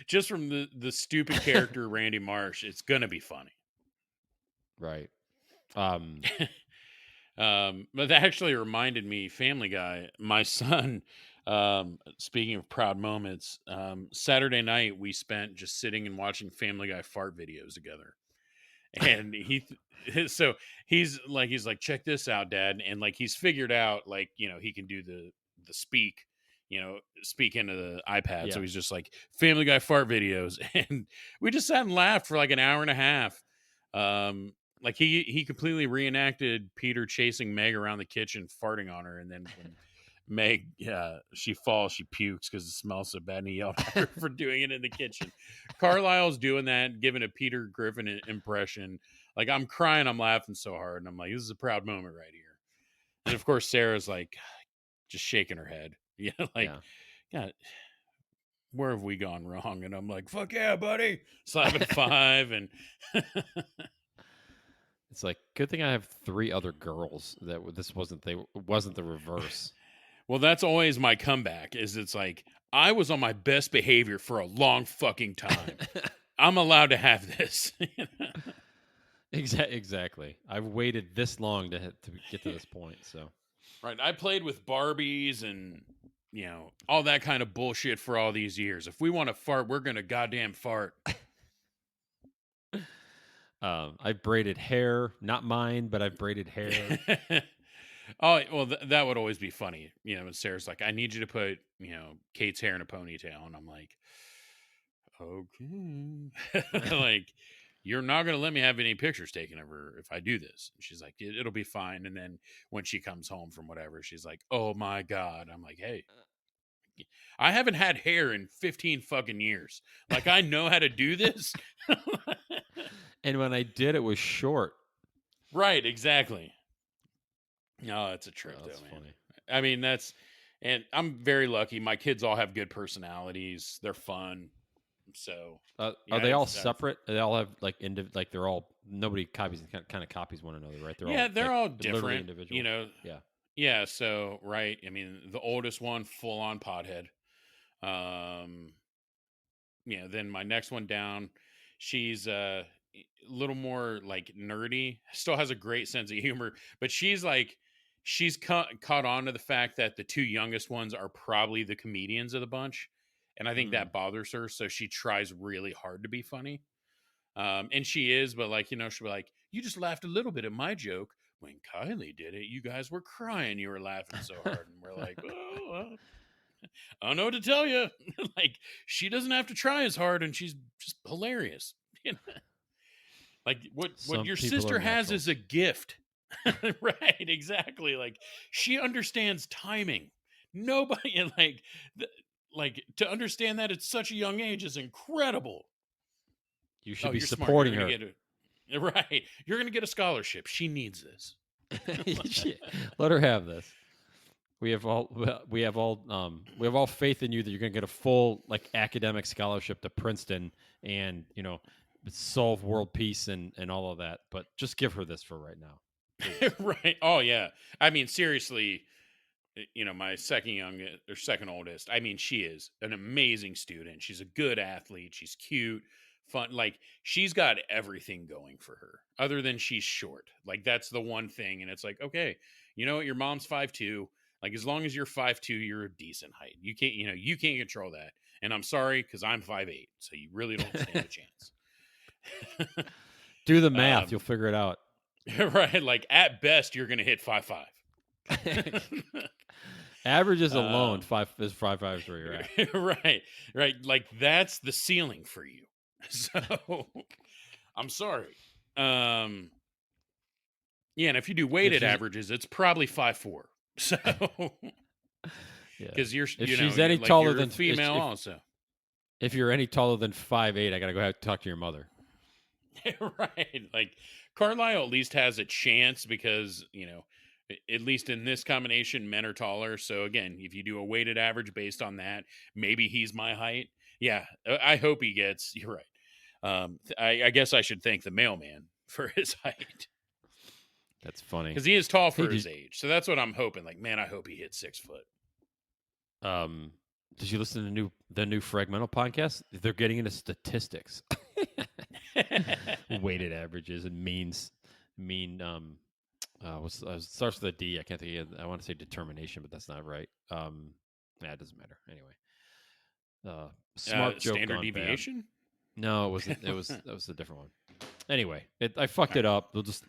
S1: just from the stupid character Randy Marsh, it's gonna be funny.
S2: right. Um.
S1: But that actually reminded me, Family Guy. My son, speaking of proud moments, Saturday night we spent just sitting and watching Family Guy fart videos together, and so he's like, check this out, Dad, and like he's figured out like he can do the speak. Speak into the iPad. So
S2: Yeah.
S1: he's just like Family Guy fart videos, and we just sat and laughed for like an hour and a half. Like he completely reenacted Peter chasing Meg around the kitchen, farting on her, and then when Meg she falls, she pukes because it smells so bad, and he yelled at her for doing it in the kitchen. Carlisle's doing that, giving a Peter Griffin impression. Like I'm crying, I'm laughing so hard, and I'm like, this is a proud moment right here. And of course, Sarah's like just shaking her head, like,
S2: Yeah.
S1: God, where have we gone wrong? And I'm like, fuck yeah, buddy, slapping five, and
S2: It's like, good thing I have 3 other girls this wasn't the reverse.
S1: Well, that's always my comeback. Is it's like I was on my best behavior for a long fucking time. I'm allowed to have this.
S2: Exactly. I've waited this long to get to this point. So
S1: Right. I played with Barbies and all that kind of bullshit for all these years. If we want to fart, we're gonna goddamn fart.
S2: I've braided hair, not mine, but I've braided hair.
S1: Oh well, that would always be funny. And Sarah's like, "I need you to put Kate's hair in a ponytail," and I'm like, "Okay." Like, you're not gonna let me have any pictures taken of her if I do this. And she's like, "It'll be fine." And then when she comes home from whatever, she's like, "Oh my god." I'm like, "Hey, I haven't had hair in 15 fucking years. Like, I know how to do this."
S2: And when I did, it was short.
S1: Right, exactly. No, it's a trip
S2: That's
S1: though, man.
S2: funny.
S1: I mean, and I'm very lucky. My kids all have good personalities. They're fun. So,
S2: Are they all separate? They all have like they're all nobody kind of copies one another, right? They're all
S1: they're
S2: like
S1: all
S2: literally
S1: different.
S2: individual. Yeah.
S1: Yeah. So, right. I mean, the oldest one, full on pothead. Um, then my next one down, she's a little more like nerdy. Still has a great sense of humor, but she's caught on to the fact that the 2 youngest ones are probably the comedians of the bunch, and I think
S2: Mm.
S1: that bothers her. So she tries really hard to be funny, and she is. But like she'll be like, "You just laughed a little bit at my joke." When Kylie did it, you guys were crying. You were laughing so hard, and we're like, "Oh, I don't know what to tell you." Like, she doesn't have to try as hard, and she's just hilarious. Like what
S2: Some
S1: your
S2: people are
S1: sister has is
S2: naturals.
S1: a gift. Right, exactly. Like, she understands timing. Nobody like to understand that at such a young age is incredible.
S2: You
S1: Oh,
S2: should be
S1: you're smart. You're
S2: supporting
S1: gonna
S2: her.
S1: get a right. You're gonna get a scholarship. She needs this.
S2: Let her have this. We have all we have all faith in you that you're going to get a full like academic scholarship to Princeton and solve world peace and all of that. But just give her this for right now, please.
S1: Right. Oh yeah. I mean, seriously, my second oldest, I mean, she is an amazing student. She's a good athlete. She's cute, fun. Like, she's got everything going for her other than she's short. Like, that's the one thing. And it's like, okay, you know what? Your mom's 5'2". Like, as long as you're 5'2", you're a decent height. You can't control that. And I'm sorry, because I'm 5'8". So you really don't stand a chance.
S2: Do the math, you'll
S1: um,
S2: figure it out.
S1: right. Like, at best, you're going to hit 5'5".
S2: Averages alone 5.53, right?
S1: right. Like, that's the ceiling for you. So I'm sorry. Yeah, and if you do weighted averages, it's probably 5'4". So
S2: yeah,
S1: because
S2: if she's any
S1: like,
S2: taller
S1: you're a
S2: than
S1: female also.
S2: if you're any taller than 5'8", I gotta go ahead and talk to your mother.
S1: Right. Like, Carlisle at least has a chance because at least in this combination, men are taller. So again, if you do a weighted average based on that, maybe he's my height. Yeah, I hope he gets. You're right. I guess I should thank the mailman for his height
S2: That's funny
S1: because he is tall for
S2: Hey,
S1: his age. So that's what I'm hoping. Like, man, I hope he hits 6 foot.
S2: Did you listen to the new Fragmental podcast? They're getting into statistics, weighted averages, and starts with a D. I can't think of. I want to say determination, but that's not right. It doesn't matter anyway. Smart joke
S1: Standard
S2: gone
S1: deviation.
S2: bad. No, it wasn't. That was a different one. Anyway, I fucked it up. We'll just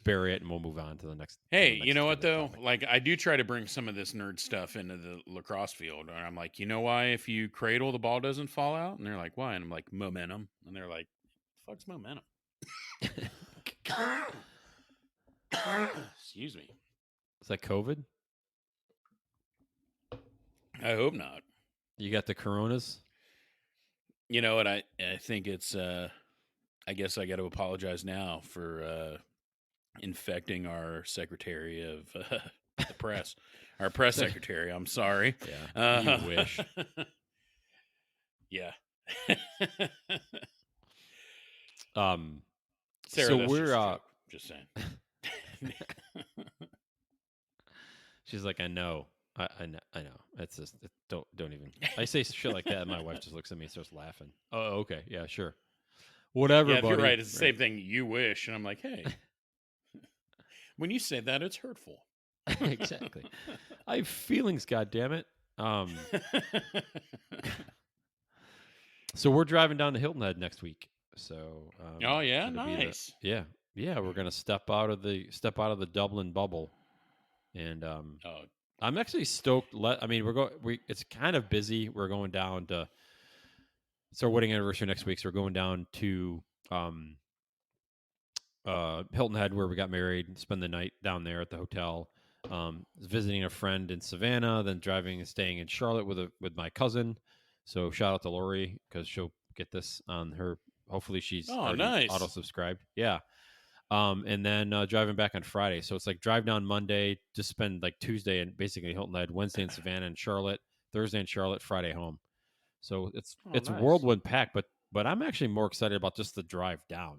S2: bury it, and we'll move on to the next.
S1: Hey,
S2: to the next
S1: you know what
S2: kind of
S1: though?
S2: topic.
S1: Like, I do try to bring some of this nerd stuff into the lacrosse field, and I'm like, you know why? If you cradle, the ball doesn't fall out, and they're like, why? And I'm like, momentum, and they're like, fuck's momentum? Excuse me.
S2: Is that COVID?
S1: I hope not.
S2: You got the coronas?
S1: You know what? I think it's. I guess I got to apologize now for infecting our secretary of the press, our press secretary. I'm sorry.
S2: Yeah, you wish.
S1: Yeah.
S2: Um,
S1: Sarah,
S2: so
S1: that's
S2: we're
S1: just a joke. Just saying.
S2: She's like, I know. I know. It's just don't even. I say shit like that, and my wife just looks at me and starts laughing. Oh, okay, yeah, sure, whatever,
S1: Yeah, if you're
S2: buddy.
S1: right, it's the same thing. You wish, and I'm like, hey, when you say that, it's hurtful.
S2: Exactly. I have feelings. God damn it. So we're driving down to Hilton Head next week. So
S1: Oh yeah,
S2: it'll be
S1: nice.
S2: yeah. We're gonna step out of the Dublin bubble, and
S1: Oh,
S2: I'm actually stoked. I mean, it's kind of busy. We're going down to. It's our wedding anniversary next week, so we're going down to Hilton Head where we got married. Spend the night down there at the hotel. Visiting a friend in Savannah, then driving and staying in Charlotte with my cousin. So shout out to Lori because she'll get this on her. Hopefully she's
S1: oh,
S2: already
S1: nice.
S2: auto subscribed. Yeah. And then driving back on Friday. So it's like drive down Monday, just spend like Tuesday and basically Hilton Head, Wednesday in Savannah and Charlotte, Thursday in Charlotte, Friday home. So
S1: Oh,
S2: it's
S1: nice.
S2: whirlwind pack, but I'm actually more excited about just the drive down,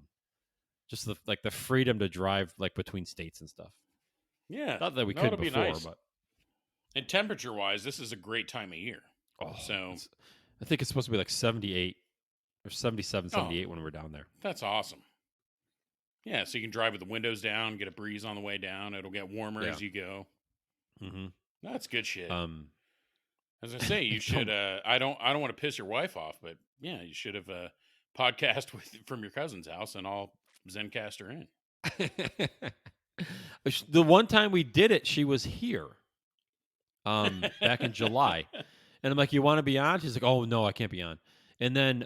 S2: just the freedom to drive like between states and stuff.
S1: Yeah,
S2: Not that we
S1: no,
S2: couldn't
S1: it'll be
S2: before,
S1: nice.
S2: but
S1: And temperature wise, this is a great time of year.
S2: oh,
S1: So,
S2: I think it's supposed to be like 78 or 77,
S1: oh,
S2: 78 when we're down there.
S1: that's awesome. Yeah, so you can drive with the windows down, get a breeze on the way down. It'll get warmer
S2: Yeah.
S1: as you go.
S2: Mm-hmm.
S1: That's good shit. As I
S2: don't-
S1: say, you should. I don't want to piss your wife off, but yeah, you should have podcast from your cousin's house, and I'll Zencast her in.
S2: The one time we did it, she was here. Back in July, and I'm like, "You want to be on?" She's like, "Oh no, I can't be on." And then,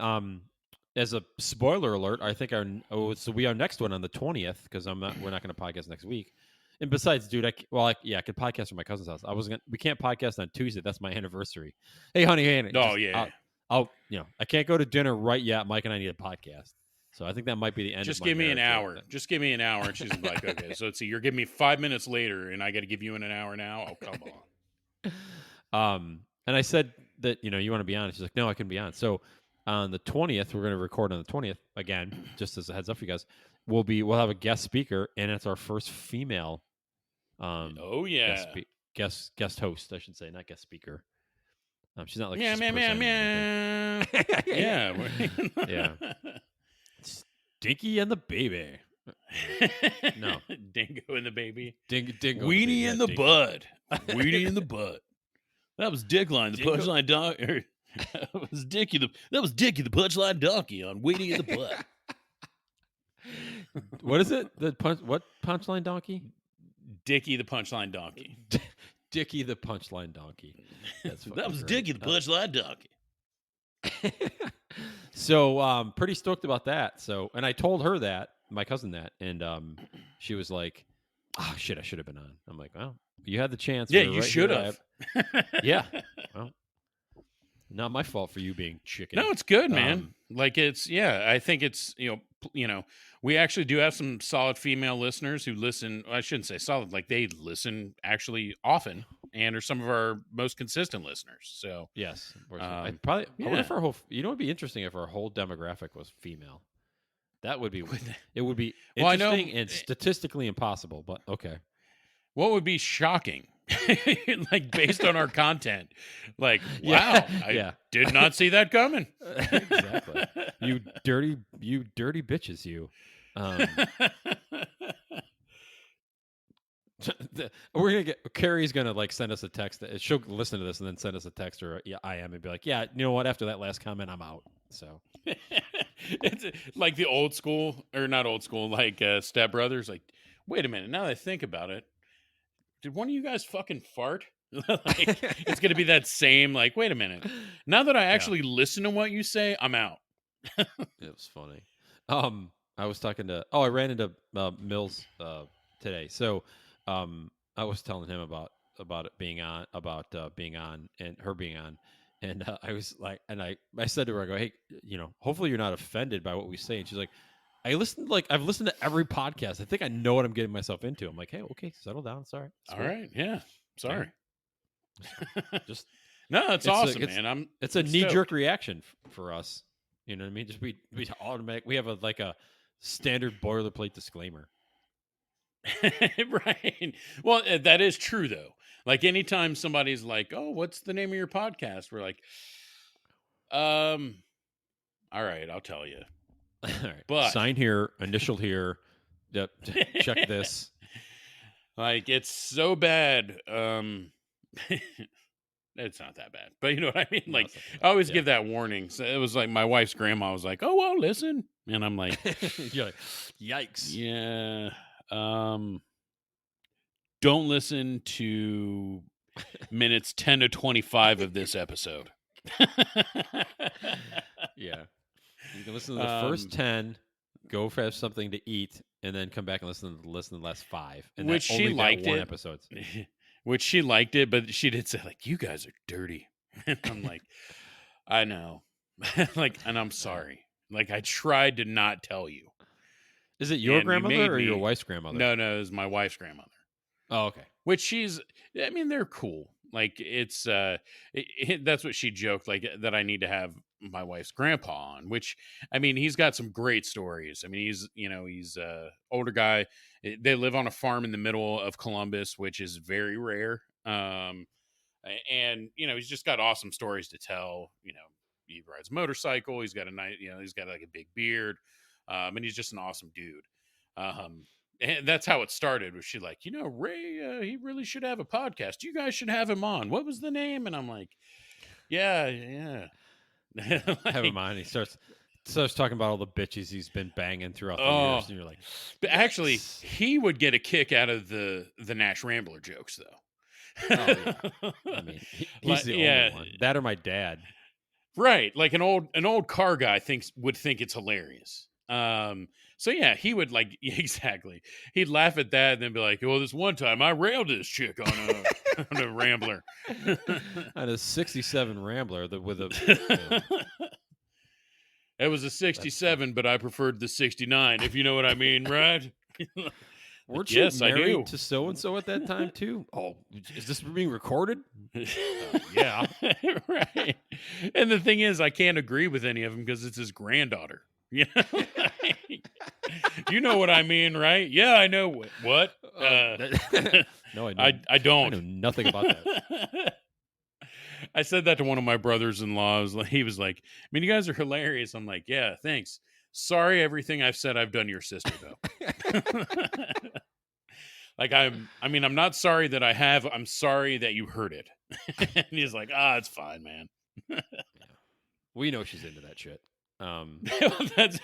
S2: as a spoiler alert, I think so we are next one on the 20th because we're not going to podcast next week. And besides, dude, I could podcast from my cousin's house. We can't podcast on Tuesday. That's my anniversary. Hey, honey,
S1: Oh yeah,
S2: I can't go to dinner right yet. Mike and I need a podcast. So I think that might be the end.
S1: just
S2: of my
S1: give me an
S2: marriage
S1: hour. Just give me an hour. And she's like, okay, so let's see, you're giving me 5 minutes later, and I got to give you in an hour now. Oh, come
S2: on. And I said that you want to be on. She's like, no, I can be on. So on the 20th, we're going to record on the 20th again. Just as a heads up for you guys, we'll have a guest speaker, and it's our first female.
S1: Oh yeah,
S2: guest host, I should say, not guest speaker. She's not like
S1: yeah, man. Yeah,
S2: yeah. Dinky and the baby. No,
S1: Dingo and the baby.
S2: Dingo.
S1: Weenie in the bud. Weenie in the bud. That was Dickline, the punchline dog. That was Dickie the punchline donkey on Weenie in the bud.
S2: What is it? What punchline donkey?
S1: Dickie the punchline donkey.
S2: Dickie the punchline donkey.
S1: That was great. Dickie the punchline donkey.
S2: So pretty stoked about that. So, and I told her that, my cousin that, and she was like, "Oh shit, I should have been on." I'm like, "Well, you had the chance."
S1: Yeah, you should have.
S2: Yeah. Well, not my fault for you being chicken.
S1: No, it's good, man. Like I think it's we actually do have some solid female listeners who listen. I shouldn't say solid, like they listen actually often and are some of our most consistent listeners. So
S2: yes, I wonder if our whole, it'd be interesting if our whole demographic was female. That would be, it would be interesting and statistically impossible, but okay.
S1: What would be shocking? Like based on our content, like wow, I did not see that coming.
S2: Exactly. You dirty bitches, you. We're gonna get Carrie's gonna like send us a text. She'll listen to this and then send us a text or I am and be like, yeah, you know what? After that last comment, I'm out. So
S1: it's like the old school, or not old school, like Step Brothers. Like, wait a minute. Now that I think about it, did one of you guys fucking fart? Like, it's gonna be that same. Like, wait a minute. Now that I actually listen to what you say, I'm out.
S2: It was funny. I was talking to. I ran into Mills today. So I was telling him about it being on, being on and her being on, and I was like, and I said to her, I go, hey, hopefully you're not offended by what we say. And she's like, I've listened to every podcast. I think I know what I'm getting myself into. I'm like, hey, okay, settle down. Sorry.
S1: All right. Yeah. Sorry.
S2: Just
S1: no, it's awesome, man.
S2: It's a knee-jerk reaction for us. You know what I mean? Just we automatic. We have a standard boilerplate disclaimer.
S1: Right. Well, that is true though. Like anytime somebody's like, "Oh, what's the name of your podcast?" We're like, "Um, all right, I'll tell you."
S2: All right.
S1: But
S2: Sign here, initial here. Yep. Check this.
S1: like it's so bad. It's not that bad. But you know what I mean?
S2: No,
S1: Like
S2: it's not that
S1: I
S2: bad.
S1: always
S2: Yeah.
S1: give that warning. So it was like my wife's grandma was like, "Oh, well, listen." And I'm like,
S2: You're like, yikes.
S1: "Yeah, um don't listen to minutes 10 to 25 of this episode."
S2: Yeah. You can listen to the first
S1: um,
S2: 10, go have something to eat, and then come back and listen to the last 5. And that
S1: which she
S2: only that
S1: liked
S2: one
S1: it,
S2: episode.
S1: which she liked it, but she did say like, "You guys are dirty." And I'm like, I know. Like, and I'm
S2: Yeah.
S1: sorry. Like I tried to not tell you,
S2: Is it your
S1: and you made
S2: grandmother or your
S1: me.
S2: wife's grandmother?
S1: No, it was my wife's grandmother.
S2: Oh, okay.
S1: Which I mean, they're cool. Like that's what she joked, like that I need to have my wife's grandpa on, which I mean, he's got some great stories. I mean, he's older guy. They live on a farm in the middle of Columbus, which is very rare. And he's just got awesome stories to tell. He rides a motorcycle. He's got a nice, he's got like a big beard. And he's just an awesome dude. And that's how it started. Was she like, Ray? He really should have a podcast. You guys should have him on. What was the name? And I'm like, yeah, yeah.
S2: Have him
S1: Like,
S2: on. He starts talking about all the bitches he's been banging throughout the
S1: oh,
S2: years, and you're like,
S1: but actually,
S2: yikes.
S1: he would get a kick out of the Nash Rambler jokes,
S2: Oh yeah.
S1: though.
S2: I mean, he's
S1: Like,
S2: the only
S1: yeah,
S2: one. That or my dad.
S1: right. Like an old car guy would think it's hilarious. So yeah, he would like exactly. He'd laugh at that and then be like, "Well, this one time I railed this chick on a on a Rambler."
S2: On a '67 Rambler with a,
S1: It was a
S2: that's funny.
S1: '67, but I preferred the '69, if you know what I mean, right? Like,
S2: Weren't you
S1: yes, I
S2: married
S1: do.
S2: to so and so at that time too? Oh, is this being recorded? Yeah.
S1: Right. And the thing is, I can't agree with any of them because it's his granddaughter. You know, Like, you know what I mean, right? Yeah, I know what.
S2: No,
S1: I
S2: I
S1: don't.
S2: know nothing about that.
S1: I said that to one of my brothers-in-laws. He was like, "I mean, you guys are hilarious." I'm like, "Yeah, thanks. Sorry, everything I've said I've done your sister though." Like I'm not sorry that I have. I'm sorry that you heard it. And he's like, it's fine, man.
S2: Yeah. We know she's into that shit.
S1: That's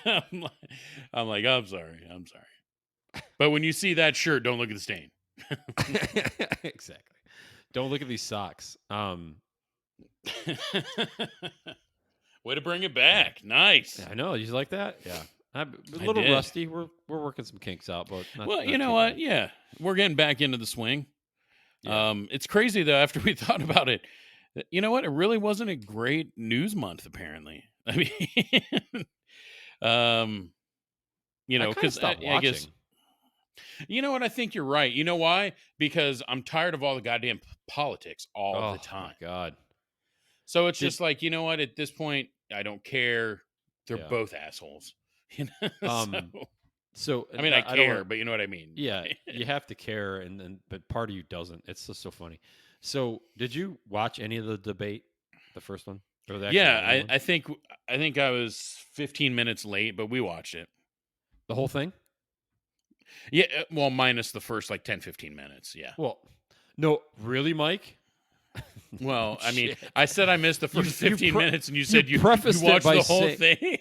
S1: I'm like, I'm sorry. I'm sorry. But when you see that shirt, don't look at the stain.
S2: Exactly. Don't look at these socks.
S1: Way to bring it
S2: Yeah.
S1: back. Nice.
S2: I know. You like that? Yeah. I'm a
S1: I
S2: little
S1: did.
S2: rusty. We're working some kinks out, but
S1: Well, you
S2: not
S1: know
S2: too
S1: what?
S2: bad.
S1: Yeah. We're getting back into the swing.
S2: Yeah.
S1: It's crazy though, after we thought about it. You know what? It really wasn't a great news month, apparently. I mean, um,
S2: I kind of
S1: because
S2: stopped
S1: I guess
S2: watching.
S1: you know what? I think you're right. You know why? Because I'm tired of all the goddamn politics all the
S2: Oh my
S1: time.
S2: god.
S1: So it's
S2: Did
S1: just like, you know what? At this point, I don't care. They're
S2: yeah.
S1: both assholes. So
S2: So
S1: I mean, I
S2: I don't
S1: care,
S2: want.
S1: but you know what I mean.
S2: Yeah, you have to care, and but part of you doesn't. It's just so funny. So, did you watch any of the debate, the first one, or the actual
S1: Yeah,
S2: main
S1: I,
S2: one,
S1: I think I think I was 15 minutes late, but we watched it.
S2: the whole thing?
S1: Yeah, well, minus the first like 10, 15 minutes. Yeah.
S2: Well, no, really, Mike. No
S1: Well, I mean,
S2: shit.
S1: I said I missed the
S2: You
S1: first 15 minutes, and you
S2: you
S1: said you
S2: prefaced it
S1: watched
S2: by
S1: the whole
S2: saying,
S1: thing.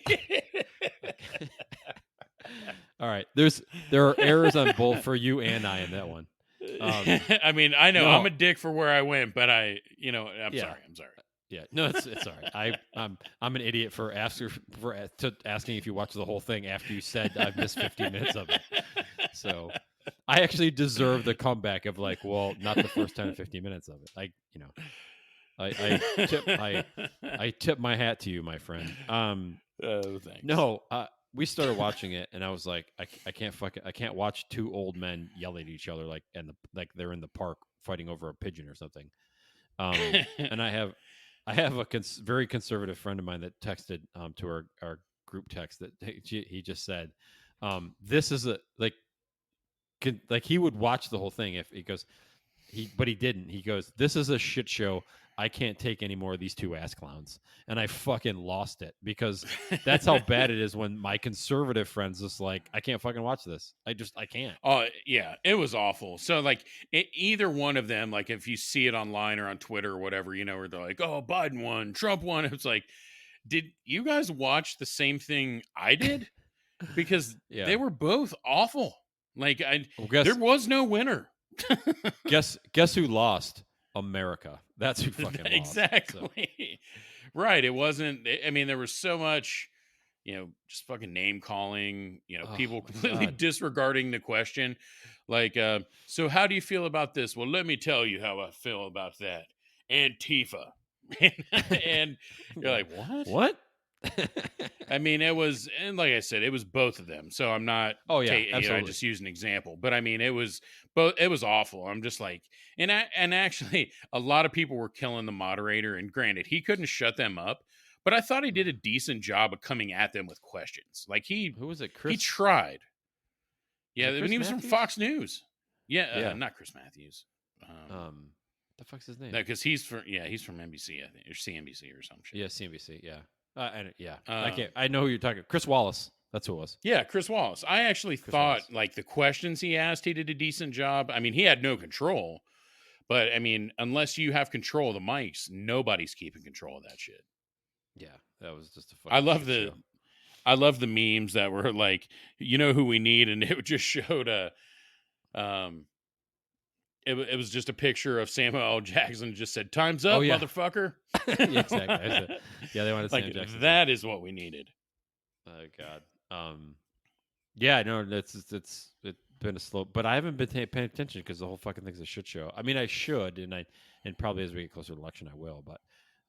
S2: "All right, there are errors on both for you and I in that one."
S1: I mean, I know I'm
S2: No,
S1: a dick for where I went, but I'm
S2: yeah,
S1: sorry. I'm sorry.
S2: yeah, no, it's all right. I'm an idiot for asking if you watched the whole thing after you said I've missed 15 minutes of it. So I actually deserve the comeback of like, well, not the first 10 or 15 minutes of it. I tip my hat to you, my friend.
S1: Oh, thanks.
S2: No, we started watching it, and I was like, I can't watch two old men yell at each other like they're in the park fighting over a pigeon or something. And I have a very conservative friend of mine that texted to our group text that he just said, this is a like like he would watch the whole thing if he goes but he didn't. He goes, "This is a shit show. I can't take any more of these two ass clowns." And I fucking lost it because that's how bad it is when my conservative friends just like, I can't fucking watch this. I can't.
S1: Oh yeah, it was awful. So like either one of them, like if you see it online or on Twitter or whatever, where they're like, "Oh, Biden won, Trump won," it's like, did you guys watch the same thing I did? Because they
S2: Yeah.
S1: were both awful. Like
S2: Well,
S1: there was no winner.
S2: guess who lost? America. That's who fucking lost. So.
S1: Exactly. Right. It wasn't. I mean, there was so much, just fucking name calling.
S2: Oh
S1: People
S2: my
S1: completely
S2: god.
S1: disregarding the question. Like, so how do you feel about this? Well, let me tell you how I feel about that. Antifa. And you're
S2: Yeah.
S1: like, what?
S2: What?
S1: I mean, it was, and like I said, it was both of them. So I'm not,
S2: Oh yeah,
S1: I
S2: absolutely.
S1: just used an example, but I mean, it was both. It was awful. I'm just like, and actually, a lot of people were killing the moderator. And granted, he couldn't shut them up, but I thought he did a decent job of coming at them with questions. Like
S2: Who was it?
S1: he
S2: Chris?
S1: tried.
S2: Was
S1: Yeah,
S2: it
S1: I mean,
S2: Chris
S1: he was from
S2: Matthews?
S1: Fox News. Yeah,
S2: Yeah.
S1: not Chris Matthews.
S2: The fuck's his name?
S1: No, because he's from NBC, I think, or CNBC or some shit.
S2: Yeah, CNBC. Yeah. And yeah. I
S1: Um,
S2: can't. I know who you're talking. Chris Wallace. That's who it was.
S1: Yeah, Chris Wallace. I actually
S2: Chris
S1: thought
S2: Wallace.
S1: like the questions he asked, he did a decent job. I mean, he had no control, but I mean, unless you have control of the mics, nobody's keeping control of that shit.
S2: Yeah, that was just a
S1: I
S2: fucking
S1: love
S2: shit
S1: the
S2: show.
S1: I love the memes that were like, who we need, and it just showed um it was just a picture of Samuel L. Jackson, just said, "Time's
S2: Oh
S1: up,
S2: yeah.
S1: motherfucker."
S2: Yeah, exactly. Yeah, they wanted
S1: Like
S2: Sam Jackson too.
S1: that is what we needed.
S2: Oh god. Yeah, no, it's been a slow, but I haven't been paying attention because the whole fucking thing's a shit show. I mean, I should, and probably as we get closer to election, I will. But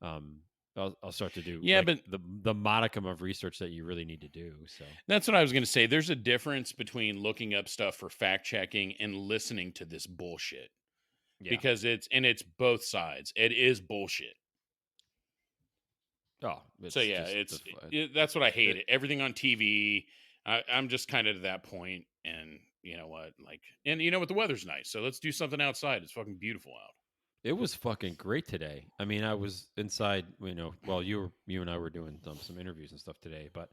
S2: um, I'll start to do
S1: Yeah,
S2: like
S1: but
S2: the modicum of research that you really need to do. So
S1: that's what I was going to say. There's a difference between looking up stuff for fact checking and listening to this bullshit,
S2: yeah.
S1: because it's both sides. It is bullshit.
S2: Oh,
S1: So
S2: it's
S1: yeah,
S2: just
S1: that's what I hate.
S2: it,
S1: It everything on TV. I'm just kind of to that point, and you know what, like, and you know what, the weather's nice, so let's do something outside. It's fucking beautiful out.
S2: it was fucking great today. I mean, I was inside, well, you and I were doing some interviews and stuff today, but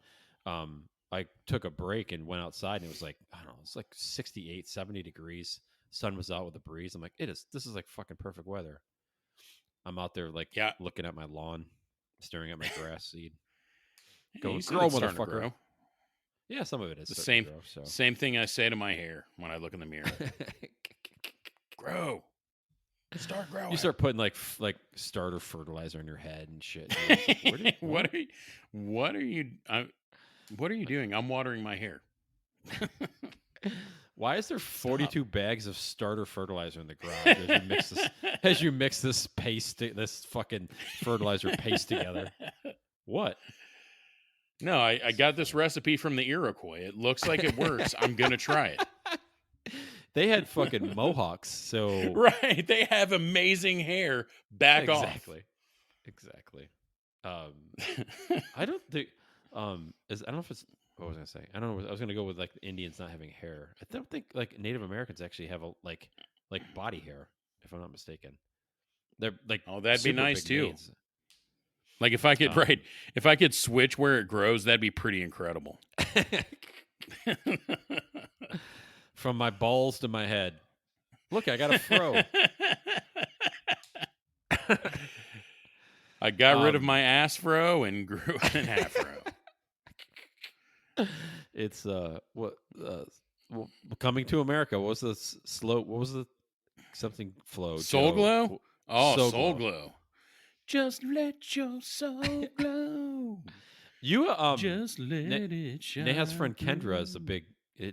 S2: I took a break and went outside and it was like, I don't know, it's like 68, 70 degrees. Sun was out with a breeze. I'm like, this is like fucking perfect weather. I'm out there like
S1: Yeah,
S2: looking at my lawn, staring at my grass seed.
S1: yeah,
S2: Going,
S1: you said
S2: grow,
S1: it's starting to
S2: motherfucker.
S1: grow.
S2: Yeah, some of it is
S1: The
S2: starting
S1: same
S2: to grow. So
S1: same thing I say to my hair when I look in the mirror. Grow, start
S2: you
S1: growing.
S2: start putting like starter fertilizer on your head and shit. And like,
S1: What are you? What are you? What are you doing? I'm watering my hair.
S2: Why is there
S1: Stop.
S2: 42 bags of starter fertilizer in the garage as you mix this paste, this fucking fertilizer paste together? What?
S1: No, I
S2: So
S1: got this
S2: funny.
S1: recipe from the Iroquois. It looks like it works. I'm gonna try it.
S2: They had fucking mohawks, so
S1: Right. They have amazing hair. Back off.
S2: exactly, exactly. Um, I don't think I don't know if it's what was I gonna say. I don't know. I was gonna go with like the Indians not having hair. I don't think like Native Americans actually have a like body hair, if I'm not mistaken. They're like
S1: Oh, that'd be
S2: super
S1: nice
S2: big
S1: too.
S2: manes.
S1: Like if I could, right,
S2: Um,
S1: if I could switch where it grows, that'd be pretty incredible.
S2: from my balls to my head. Look, I got a fro.
S1: I got rid of
S2: um,
S1: my ass fro and grew an afro.
S2: it's what well, coming to America. What was the slow? What was the something flow?
S1: Soul
S2: Joe
S1: glow? Oh,
S2: so
S1: soul
S2: glow.
S1: glow. Just let your soul glow.
S2: You
S1: Just let it
S2: Neha's
S1: shine
S2: friend Kendra is a
S1: through.
S2: big.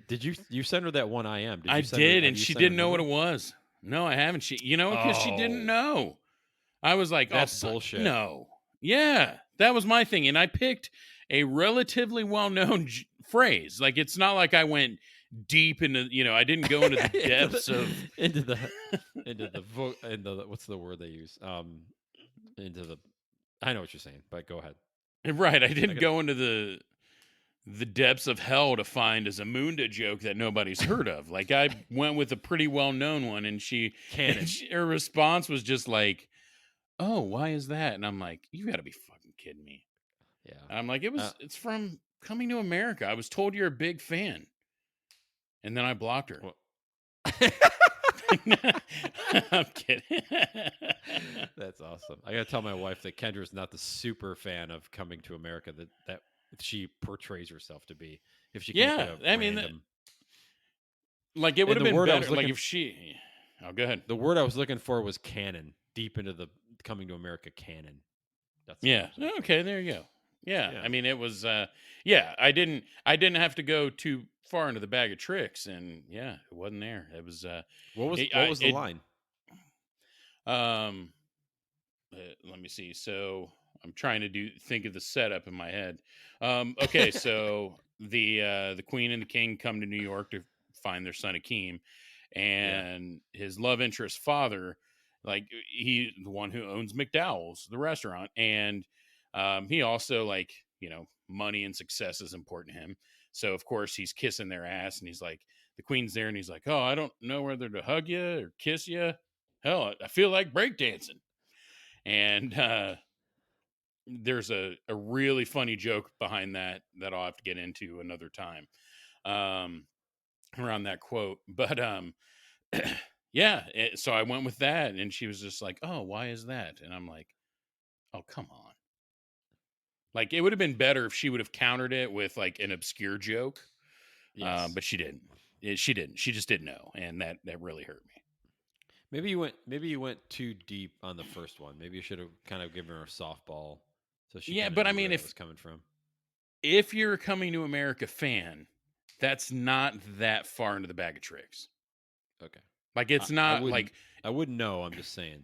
S2: Did you send her that one I am? Did
S1: I
S2: you send her?
S1: did,
S2: Have
S1: and
S2: you
S1: she
S2: sent her
S1: didn't know what
S2: number?
S1: it was. No, I haven't. Because she didn't
S2: Oh,
S1: know. I was like, "Oh,
S2: that's bullshit.
S1: no." Yeah, that was my thing, and I picked a relatively well-known phrase. Like, it's not like I went deep into, I didn't go into the
S2: into
S1: depths
S2: the
S1: of.
S2: into the what's the word they use? Into the. I know what you're saying, but go ahead.
S1: Right, I
S2: I
S1: didn't
S2: got
S1: go into the depths of hell to find a Zamunda joke that nobody's heard of. Like I went with a pretty well known one, and
S2: Canon.
S1: her response was just like, "Oh, why is that?" And I'm like, "You got to be fucking kidding me!"
S2: Yeah.
S1: And I'm like, it's from Coming to America. I was told you're a big fan," and then I blocked her.
S2: Well,
S1: I'm kidding.
S2: That's awesome. I gotta tell my wife that Kendra's not the super fan of Coming to America that she portrays herself to be. If she can't get
S1: Yeah,
S2: a
S1: I mean,
S2: random,
S1: like it would
S2: and
S1: have
S2: the
S1: been
S2: word I
S1: better.
S2: was
S1: Like
S2: looking,
S1: if she, oh, go ahead.
S2: the word I was looking for was canon. Deep into the Coming to America canon. That's the word I
S1: Yeah.
S2: was looking
S1: Okay. There you go. Yeah.
S2: for. Yeah.
S1: I mean, it was. Yeah. I didn't have to go too far into the bag of tricks, and yeah, it wasn't there. It was.
S2: What was the line?
S1: Um. Let me see. So I'm trying to think of the setup in my head. Okay. So the queen and the king come to New York to find their son Akeem,
S2: Yeah.
S1: and his love interest father, like he the one who owns McDowell's, the restaurant, and he also like money and success is important to him. So of course he's kissing their ass, and he's like the queen's there, and he's like, "Oh, I don't know whether to hug you or kiss you. Hell, I feel like breakdancing." And there's a really funny joke behind that I'll have to get into another time, um, around that quote. But yeah, so I went with that, and she was just like, "Oh, why is that?" And I'm like, "Oh, come on!" Like it would have been better if she would have countered it with like an obscure joke,
S2: Yes.
S1: but she didn't. She didn't. She just didn't know, and that really hurt me.
S2: Maybe you went too deep on the first one. Maybe you should have kind of given her a softball so she
S1: Yeah,
S2: kind of
S1: but I
S2: knew
S1: mean,
S2: where that was coming from.
S1: if you're a Coming to America fan, that's not that far into the bag of tricks.
S2: Okay.
S1: Like
S2: I,
S1: it's
S2: I
S1: not
S2: wouldn't
S1: like
S2: I wouldn't know. I'm just saying.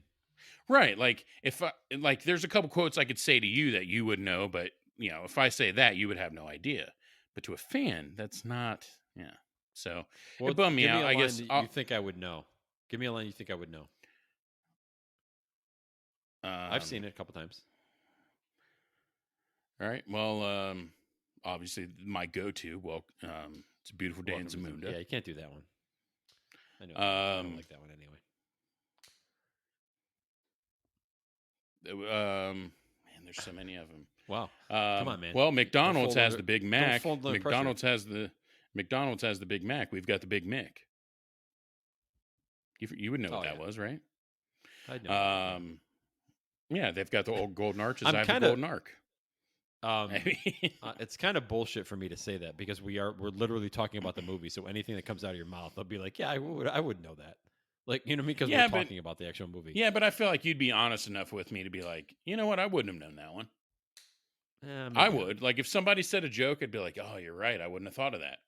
S1: right. Like if like there's a couple quotes I could say to you that you would know, but if I say that, you would have no idea. But to a fan, that's not. Yeah. So
S2: Well,
S1: it bummed me
S2: give me
S1: out.
S2: a
S1: I
S2: line
S1: guess.
S2: that you think I would know. Give me a line you think I would know. I've
S1: Um.
S2: seen it a couple times.
S1: All right. Well. Obviously, my go-to. Well. It's a beautiful day in
S2: Welcome to
S1: Zamunda.
S2: Yeah, you can't do that one. I know. I don't
S1: Um.
S2: like that one anyway.
S1: Man, there's so many of them.
S2: Wow. Come on, man.
S1: Well,
S2: Don't
S1: McDonald's
S2: fold
S1: has
S2: under.
S1: the Big
S2: Don't
S1: Mac.
S2: fold under pressure.
S1: McDonald's has the Big Mac. We've got the Big Mick. You would know what that was, right?
S2: I know.
S1: Yeah, they've got the old golden arches.
S2: I'm
S1: I have the
S2: kinda-
S1: golden arc.
S2: It's kind of bullshit for me to say that because we're literally talking about the movie. So anything that comes out of your mouth, they'll be like, "Yeah, I would know that." Like you know what I mean? Because
S1: Yeah,
S2: we're
S1: but
S2: talking about the actual movie.
S1: yeah, but I feel like you'd be honest enough with me to be like, you know what? I wouldn't have known that one. I
S2: Maybe not.
S1: would. Like if somebody said a joke, I'd be like, oh, you're right. I wouldn't have thought of that.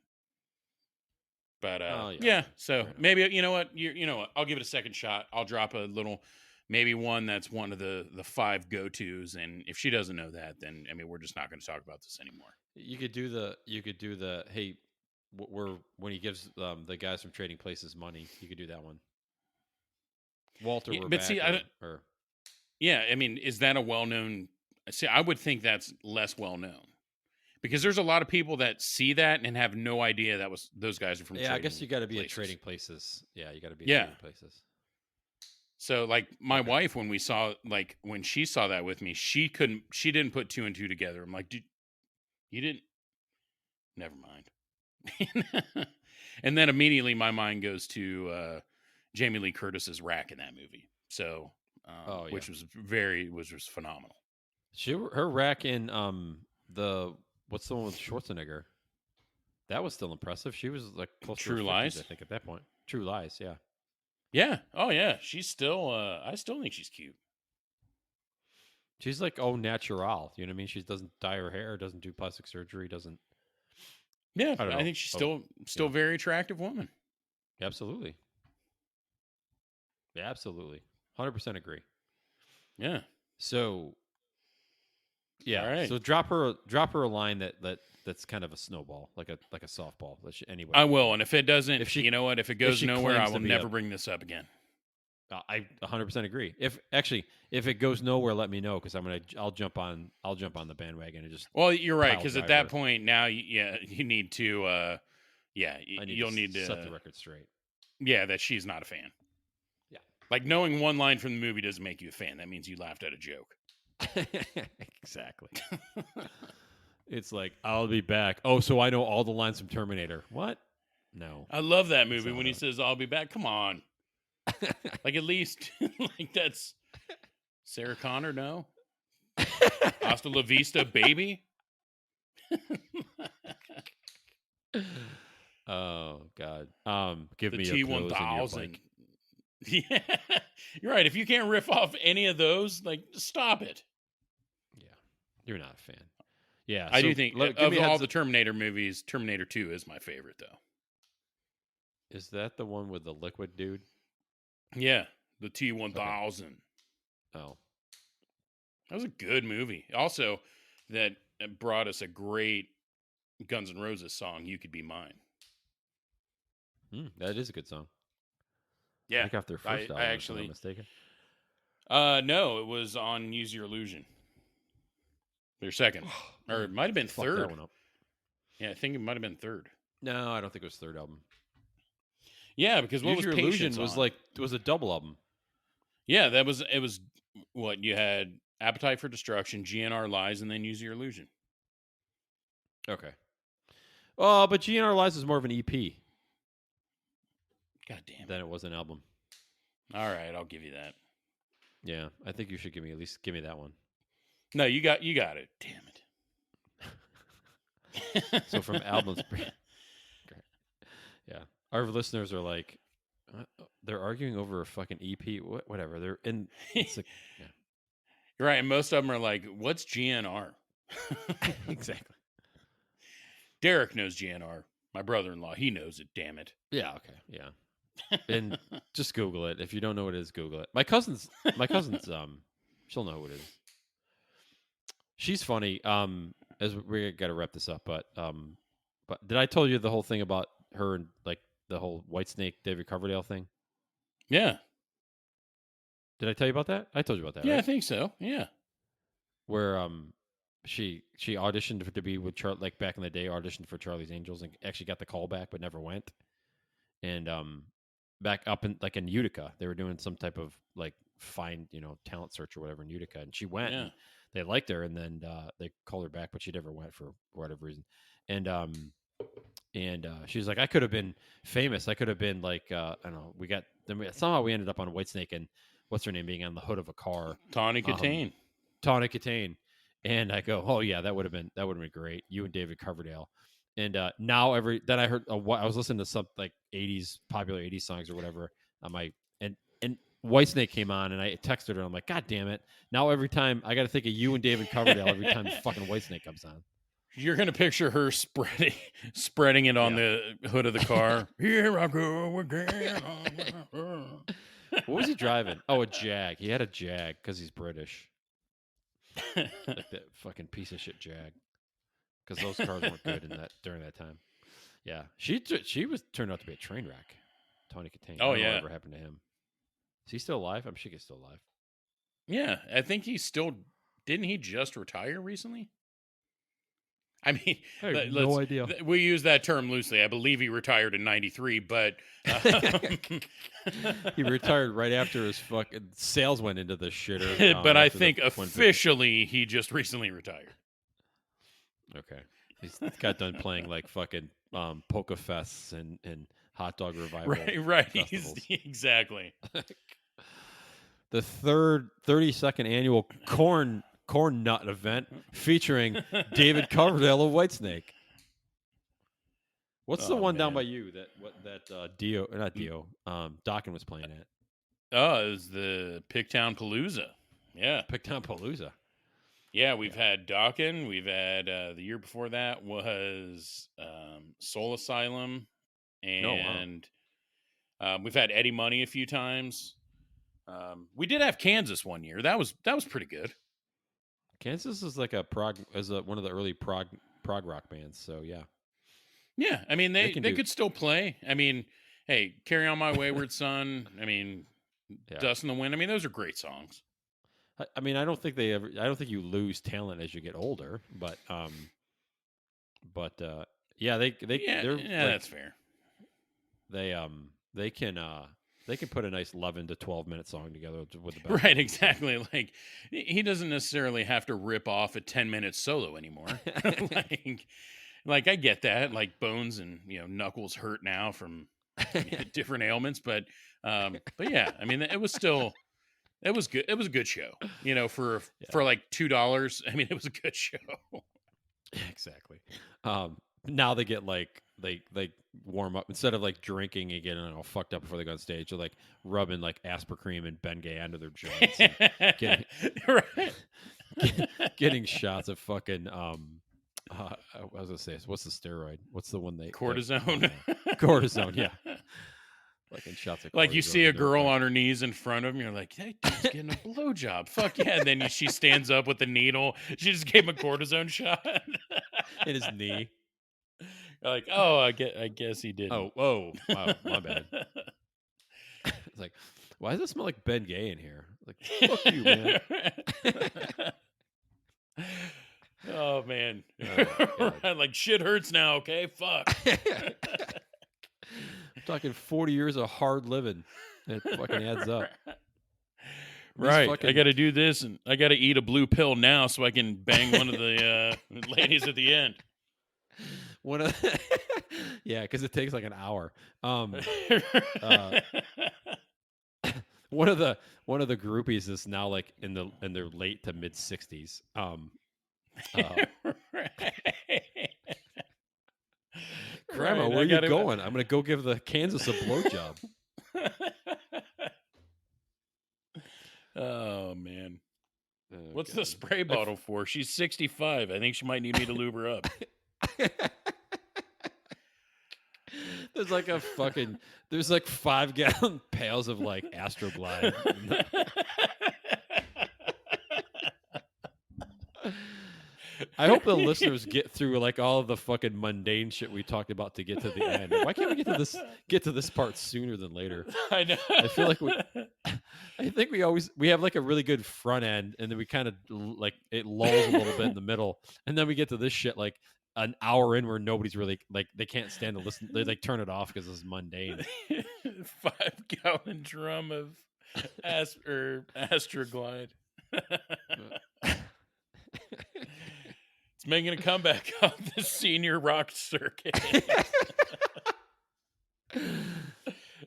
S1: But
S2: Oh
S1: yeah.
S2: okay.
S1: So
S2: Fair enough.
S1: maybe you know what? You know what? I'll give it a second shot. I'll drop a little, maybe one that's one of the five go tos. And if she doesn't know that, then I mean, we're just not going to talk about this anymore.
S2: You could do the hey, we're when he gives the guys from Trading Places money. You could do that one. Walter,
S1: Yeah,
S2: we're
S1: but
S2: back.
S1: see,
S2: Or
S1: yeah, I mean, is that a well known? See, I would think that's less well known because there's a lot of people that see that and have no idea that was those guys are from.
S2: yeah, I guess you got to be at
S1: Places.
S2: Trading Places. Yeah, you got to be at
S1: Yeah.
S2: Trading Places.
S1: So like my
S2: Okay.
S1: wife, when she saw that with me, she didn't put two and two together. I'm like, dude, you didn't, never mind. And then immediately my mind goes to Jamie Lee Curtis's rack in that movie. So,
S2: Oh yeah.
S1: which was just phenomenal.
S2: Her rack in the what's the one with Schwarzenegger? That was still impressive. She was like close to her
S1: True
S2: 50s,
S1: Lies.
S2: I think, at that point. True Lies, yeah.
S1: Yeah. Oh yeah. She's still, I still think she's cute.
S2: She's like au natural. You know what I mean? She doesn't dye her hair, doesn't do plastic surgery, doesn't.
S1: Yeah.
S2: I don't
S1: I
S2: know.
S1: think she's
S2: Oh,
S1: still
S2: yeah.
S1: very attractive woman.
S2: Absolutely. Yeah, absolutely. 100% agree.
S1: Yeah.
S2: So, yeah.
S1: All right.
S2: So drop her a line that's kind of a snowball, like a softball. Anyway.
S1: I will. And if it doesn't,
S2: If she-
S1: you know what? If it goes
S2: she
S1: nowhere, I
S2: claims
S1: will
S2: to be
S1: never
S2: a-
S1: bring this up again.
S2: I 100% agree. If it goes nowhere, let me know because I'll jump on the bandwagon and just
S1: Well, you're right,
S2: pile
S1: because at that
S2: driver.
S1: point now, you need to,
S2: I need
S1: you'll
S2: to
S1: need
S2: set the
S1: to,
S2: record straight.
S1: that she's not a fan.
S2: Yeah,
S1: Like knowing one line from the movie doesn't make you a fan. That means you laughed at a joke.
S2: exactly. It's like I'll be back. Oh, so I know all the lines from Terminator. What? No,
S1: I love that
S2: that's
S1: movie
S2: not
S1: when
S2: what
S1: he says, "I'll be back." Come on, like at least like that's Sarah Connor. No, Hasta la vista, baby.
S2: Oh God. Give
S1: The
S2: me a those in your
S1: T1000.
S2: bike.
S1: Yeah, you're right. If you can't riff off any of those, like stop it.
S2: Yeah, you're not a fan. Yeah.
S1: I do
S2: So
S1: think
S2: give
S1: of
S2: me a
S1: all
S2: heads
S1: the
S2: up.
S1: Terminator movies, Terminator 2 is my favorite, though.
S2: Is that the one with the liquid dude?
S1: Yeah, the
S2: Okay.
S1: T1000.
S2: Oh.
S1: That was a good movie. Also, that brought us a great Guns N' Roses song, "You Could Be Mine."
S2: That is a good song. I
S1: Yeah,
S2: think off their
S1: I
S2: first album, if I'm not
S1: actually,
S2: mistaken.
S1: no, it was on "Use Your Illusion." Their second, or it might have been
S2: Fuck that
S1: third.
S2: one up.
S1: Yeah, I think it might have been third.
S2: No, I don't think it was third album.
S1: Yeah, because what
S2: Use
S1: was
S2: Your
S1: Patience
S2: Illusion
S1: on?
S2: was a double album.
S1: Yeah, that was it. Was what you had: Appetite for Destruction, GNR Lies, and then Use Your Illusion.
S2: Okay. Oh, but GNR Lies is more of an EP
S1: God damn
S2: than
S1: it!
S2: it was an album.
S1: All right, I'll give you that.
S2: Yeah, I think you should give me that one.
S1: No, you got it. Damn
S2: So from
S1: it.
S2: albums, yeah, our listeners are like, they're arguing over a fucking EP. Whatever. They're in. It's like, yeah,
S1: Right, and most of them are like, "What's GNR?"
S2: exactly.
S1: Derek knows GNR. My brother-in-law, he knows it. Damn it.
S2: Yeah. Okay. Yeah. And just Google it. If you don't know what it is, Google it. My cousin's she'll know who it is. She's funny. As we got to wrap this up, but did I tell you the whole thing about her and like the whole Whitesnake David Coverdale thing?
S1: Yeah,
S2: Did I tell you about that? I told you about that,
S1: yeah, I
S2: right?
S1: think so. Yeah,
S2: Where she auditioned to be with like back in the day, auditioned for Charlie's Angels and actually got the call back, but never went. And back up in like in Utica, they were doing some type of like talent search or whatever in Utica, and she went
S1: yeah.
S2: and they liked her, and then they called her back, but she never went for whatever reason. And she was like, I could have been famous. I could have been like, I don't know. Somehow we ended up on Whitesnake and what's her name being on the hood of a car,
S1: Tawny
S2: um,
S1: Katane.
S2: Tawny Katane. And I go, oh yeah, that would have been great. You and David Coverdale. And now then I heard I was listening to some like popular 80s songs or whatever on my and Whitesnake came on and I texted her. I'm like, God damn it! Now every time I got to think of you and David Coverdale every time fucking Whitesnake comes on.
S1: You're gonna picture her spreading it on
S2: Yeah.
S1: the hood of the car. Here I go again.
S2: What was he driving? Oh, a Jag. He had a Jag because he's British. Like that fucking piece of shit Jag. Because those cars weren't good during that time. Yeah, she was turned out to be a train wreck. Tony Katane. I
S1: Oh
S2: don't know
S1: yeah,
S2: whatever happened to him. Is he still alive? I'm sure he's still alive.
S1: yeah. I think he's still. Didn't he just retire recently? I mean,
S2: I have
S1: let's
S2: no idea.
S1: we use that term loosely. I believe he retired in '93, but
S2: He retired right after his fucking sales went into the shitter.
S1: but I
S2: After the
S1: think officially he just recently retired.
S2: Okay, he's got done playing like fucking polka fests and hot dog revival.
S1: Right.
S2: Festivals.
S1: Exactly.
S2: The third 32nd annual corn nut event featuring David Coverdale of Whitesnake. What's the one down by you that Dio not Dio Dokken was playing at?
S1: Oh, it was the Picktown Palooza. Yeah.
S2: Picktown Palooza.
S1: Yeah, we've had Dawkin. We've had the year before that was Soul Asylum, and we've had Eddie Money a few times. We did have Kansas one year. That was pretty good.
S2: Kansas is like one of the early prog rock bands. So yeah.
S1: Yeah, I mean they could still play. I mean, hey, Carry On My Wayward Son. I mean,
S2: Yeah.
S1: Dust in the Wind. I mean, those are great songs.
S2: I mean, I don't think they ever. I don't think you lose talent as you get older, but yeah, they're
S1: Yeah,
S2: like
S1: that's fair.
S2: they they can they can put a nice 11 to 12 minute song together with the best
S1: Right,
S2: one. So.
S1: exactly. Like he doesn't necessarily have to rip off a 10-minute solo anymore. like I get that. Like Bones and Knuckles hurt now from different ailments, but yeah, I mean it was still it was good. It was a good show. For
S2: Yeah,
S1: like $2. I mean, it was a good show.
S2: exactly. Now they get like they warm up instead of like drinking and getting all fucked up before they go on stage. They're like rubbing like Aspercream and Bengay under their joints and getting
S1: Right.
S2: getting shots of fucking I was gonna say, what's the steroid? What's the one
S1: Cortisone.
S2: cortisone? Yeah, fucking shots of
S1: Like you
S2: cortisone
S1: see a
S2: into
S1: girl
S2: effect.
S1: on her knees in front of him, you're like, "Hey, dude's getting a blowjob." Fuck yeah! And then she stands up with the needle. She just gave him a cortisone shot.
S2: In his knee.
S1: You're like, oh, I guess he didn't.
S2: Oh, my bad. It's like, why does it smell like Bengay in here? Like, fuck you, man.
S1: Oh man,
S2: Oh,
S1: right, like shit hurts now. Okay, fuck.
S2: I'm talking 40 years of hard living. It fucking adds up. These
S1: Right, I
S2: fucking
S1: got to do this, and I got to eat a blue pill now so I can bang one of the ladies at the end.
S2: one of yeah, because it takes like an hour. Uh, one of the groupies is now like in their late to mid 60s. Grandma,
S1: Right,
S2: where
S1: I
S2: are you
S1: got to.
S2: going? I'm gonna go give the Kansas a blowjob.
S1: Oh man,
S2: Oh,
S1: what's the
S2: God.
S1: spray bottle for? She's 65. I think she might need me to lube her up.
S2: There's like a fucking there's like 5-gallon pails of like Astroglide. I hope the listeners get through like all of the fucking mundane shit we talked about to get to the end. Why can't we get to this part sooner than later?
S1: I know.
S2: I feel like I think we have like a really good front end, and then we kind of like it lulls a little bit in the middle, and then we get to this shit like an hour in where nobody's really like they can't stand to listen. They like turn it off because it's mundane.
S1: 5-gallon drum of Astroglide. It's making a comeback on the senior rock circuit.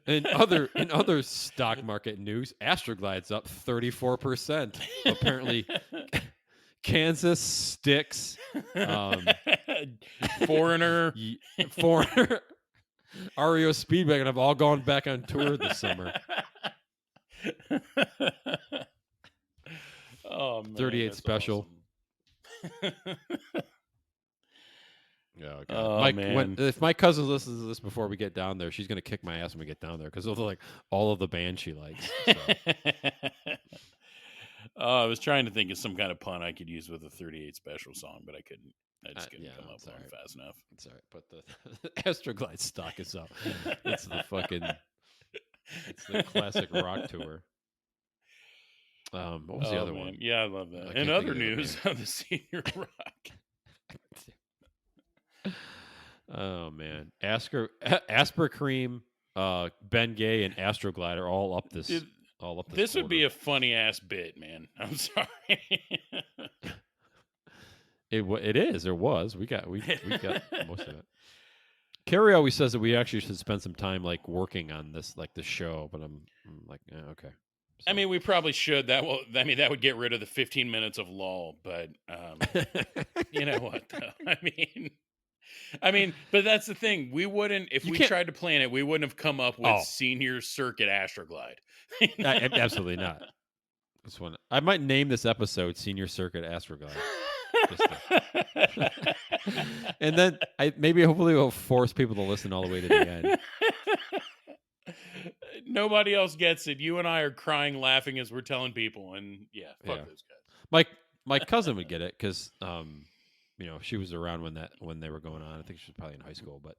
S2: In other stock market news, Astroglide's up 34%. Apparently, Kansas Sticks,
S1: Foreigner.
S2: Foreigner, REO Speedwagon have all gone back on tour this summer.
S1: Oh man,
S2: 38 special.
S1: Awesome.
S2: Oh, God.
S1: Oh man.
S2: If my cousin listens to this before we get down there, she's gonna kick my ass when we get down there because of like all of the band she likes. So.
S1: I was trying to think of some kind of pun I could use with a 38 special song, but I couldn't. I just couldn't come up with one fast enough.
S2: It's all right, but the Astroglide stock is up. It's the classic rock tour. What was the other one?
S1: Yeah, I love that.
S2: I
S1: In
S2: can't think
S1: other
S2: of the other
S1: news of the senior rock.
S2: Oh man, Aspercream, Bengay, and Astroglide are all up this.
S1: Dude,
S2: all up this.
S1: This would be
S2: quarter.
S1: a funny ass bit, man. I'm sorry.
S2: It is. There was. We got most of it. Carrie always says that we actually should spend some time like working on this, like the show. But I'm like, okay. So.
S1: I mean, we probably should. That would get rid of the 15 minutes of lull. But you know what? Though? I mean, but that's the thing. We wouldn't, if we tried to plan it, we wouldn't have come up with Senior Circuit Astroglide.
S2: Absolutely not. This one, I might name this episode "Senior Circuit Astroglide," and then hopefully we'll force people to listen all the way to the end.
S1: Nobody else gets it. You and I are crying, laughing as we're telling people, and fuck those
S2: guys. My cousin would get it because she was around when they were going on. I think she was probably in high school, but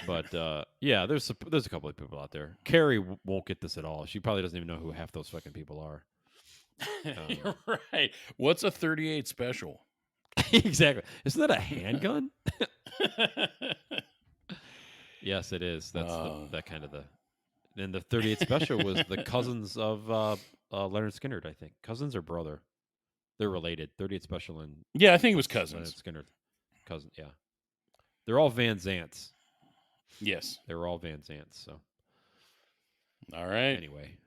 S2: But yeah, there's a couple of people out there. Carrie won't get this at all. She probably doesn't even know who half those fucking people are.
S1: You're right. What's a 38 special?
S2: Exactly. Isn't that a handgun? Yes, it is. That's that kind of the. And the 38 special was the cousins of Leonard Skinner, I think. Cousins or brother? They're related. 38 special and
S1: yeah, I think it was
S2: Leonard
S1: cousins.
S2: Skinner, cousin. Yeah, they're all Van Zants.
S1: Yes,
S2: they were all Van Zants. So
S1: all right.
S2: Anyway,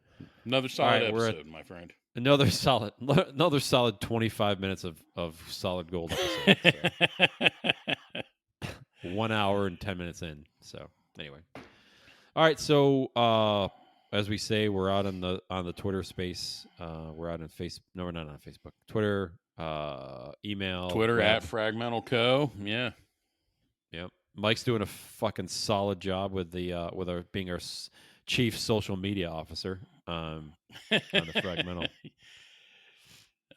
S1: another solid episode, my friend.
S2: Another solid 25 minutes of solid gold episode. So. 1 hour and 10 minutes in. So anyway, all right. So as we say, we're out on the Twitter space. We're out on Facebook. No, we're not on Facebook. Twitter. Email.
S1: Twitter at Fragmental Co. Yeah.
S2: Yep. Mike's doing a fucking solid job with our being our chief social media officer on the Fragmental.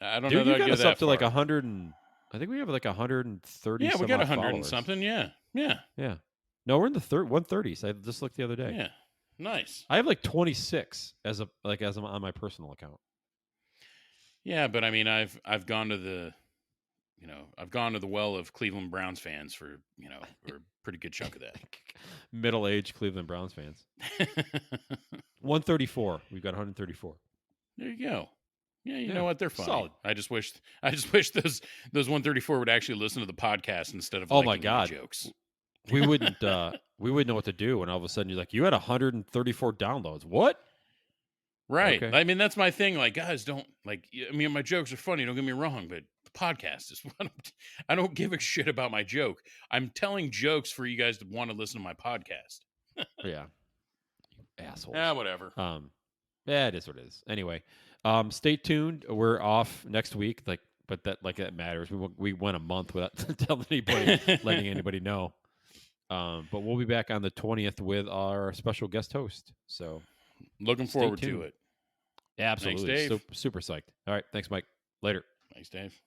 S1: I don't
S2: Dude,
S1: know.
S2: You got us up to like 100 and I think we have like 130.
S1: Yeah, we got 100
S2: followers.
S1: and something. Yeah.
S2: No, we're in the 130s. I just looked the other day.
S1: Yeah, nice.
S2: I have like 26 as I'm on my personal account.
S1: Yeah, but I mean, I've gone to the, I've gone to the well of Cleveland Browns fans for a pretty good chunk of that.
S2: Middle-aged Cleveland Browns fans. 134. We've got 134.
S1: There you go. Yeah, you know what? They're funny.
S2: Solid.
S1: I just wish those 134 would actually listen to the podcast instead of
S2: my God
S1: jokes.
S2: We wouldn't know what to do when all of a sudden you're like, you had 134 downloads. What?
S1: Right.
S2: Okay.
S1: I mean, that's my thing. Like, guys, don't like. I mean, my jokes are funny. Don't get me wrong, but the podcast is. I don't give a shit about my joke. I'm telling jokes for you guys to want to listen to my podcast.
S2: Yeah. Assholes.
S1: Yeah, whatever.
S2: Yeah, it is what it is. Anyway, stay tuned. We're off next week. But that matters. We went a month without letting anybody know. But we'll be back on the 20th with our special guest host. So
S1: looking forward to it.
S2: Yeah, absolutely.
S1: Thanks, Dave.
S2: Super psyched. All right. Thanks, Mike. Later.
S1: Thanks, Dave.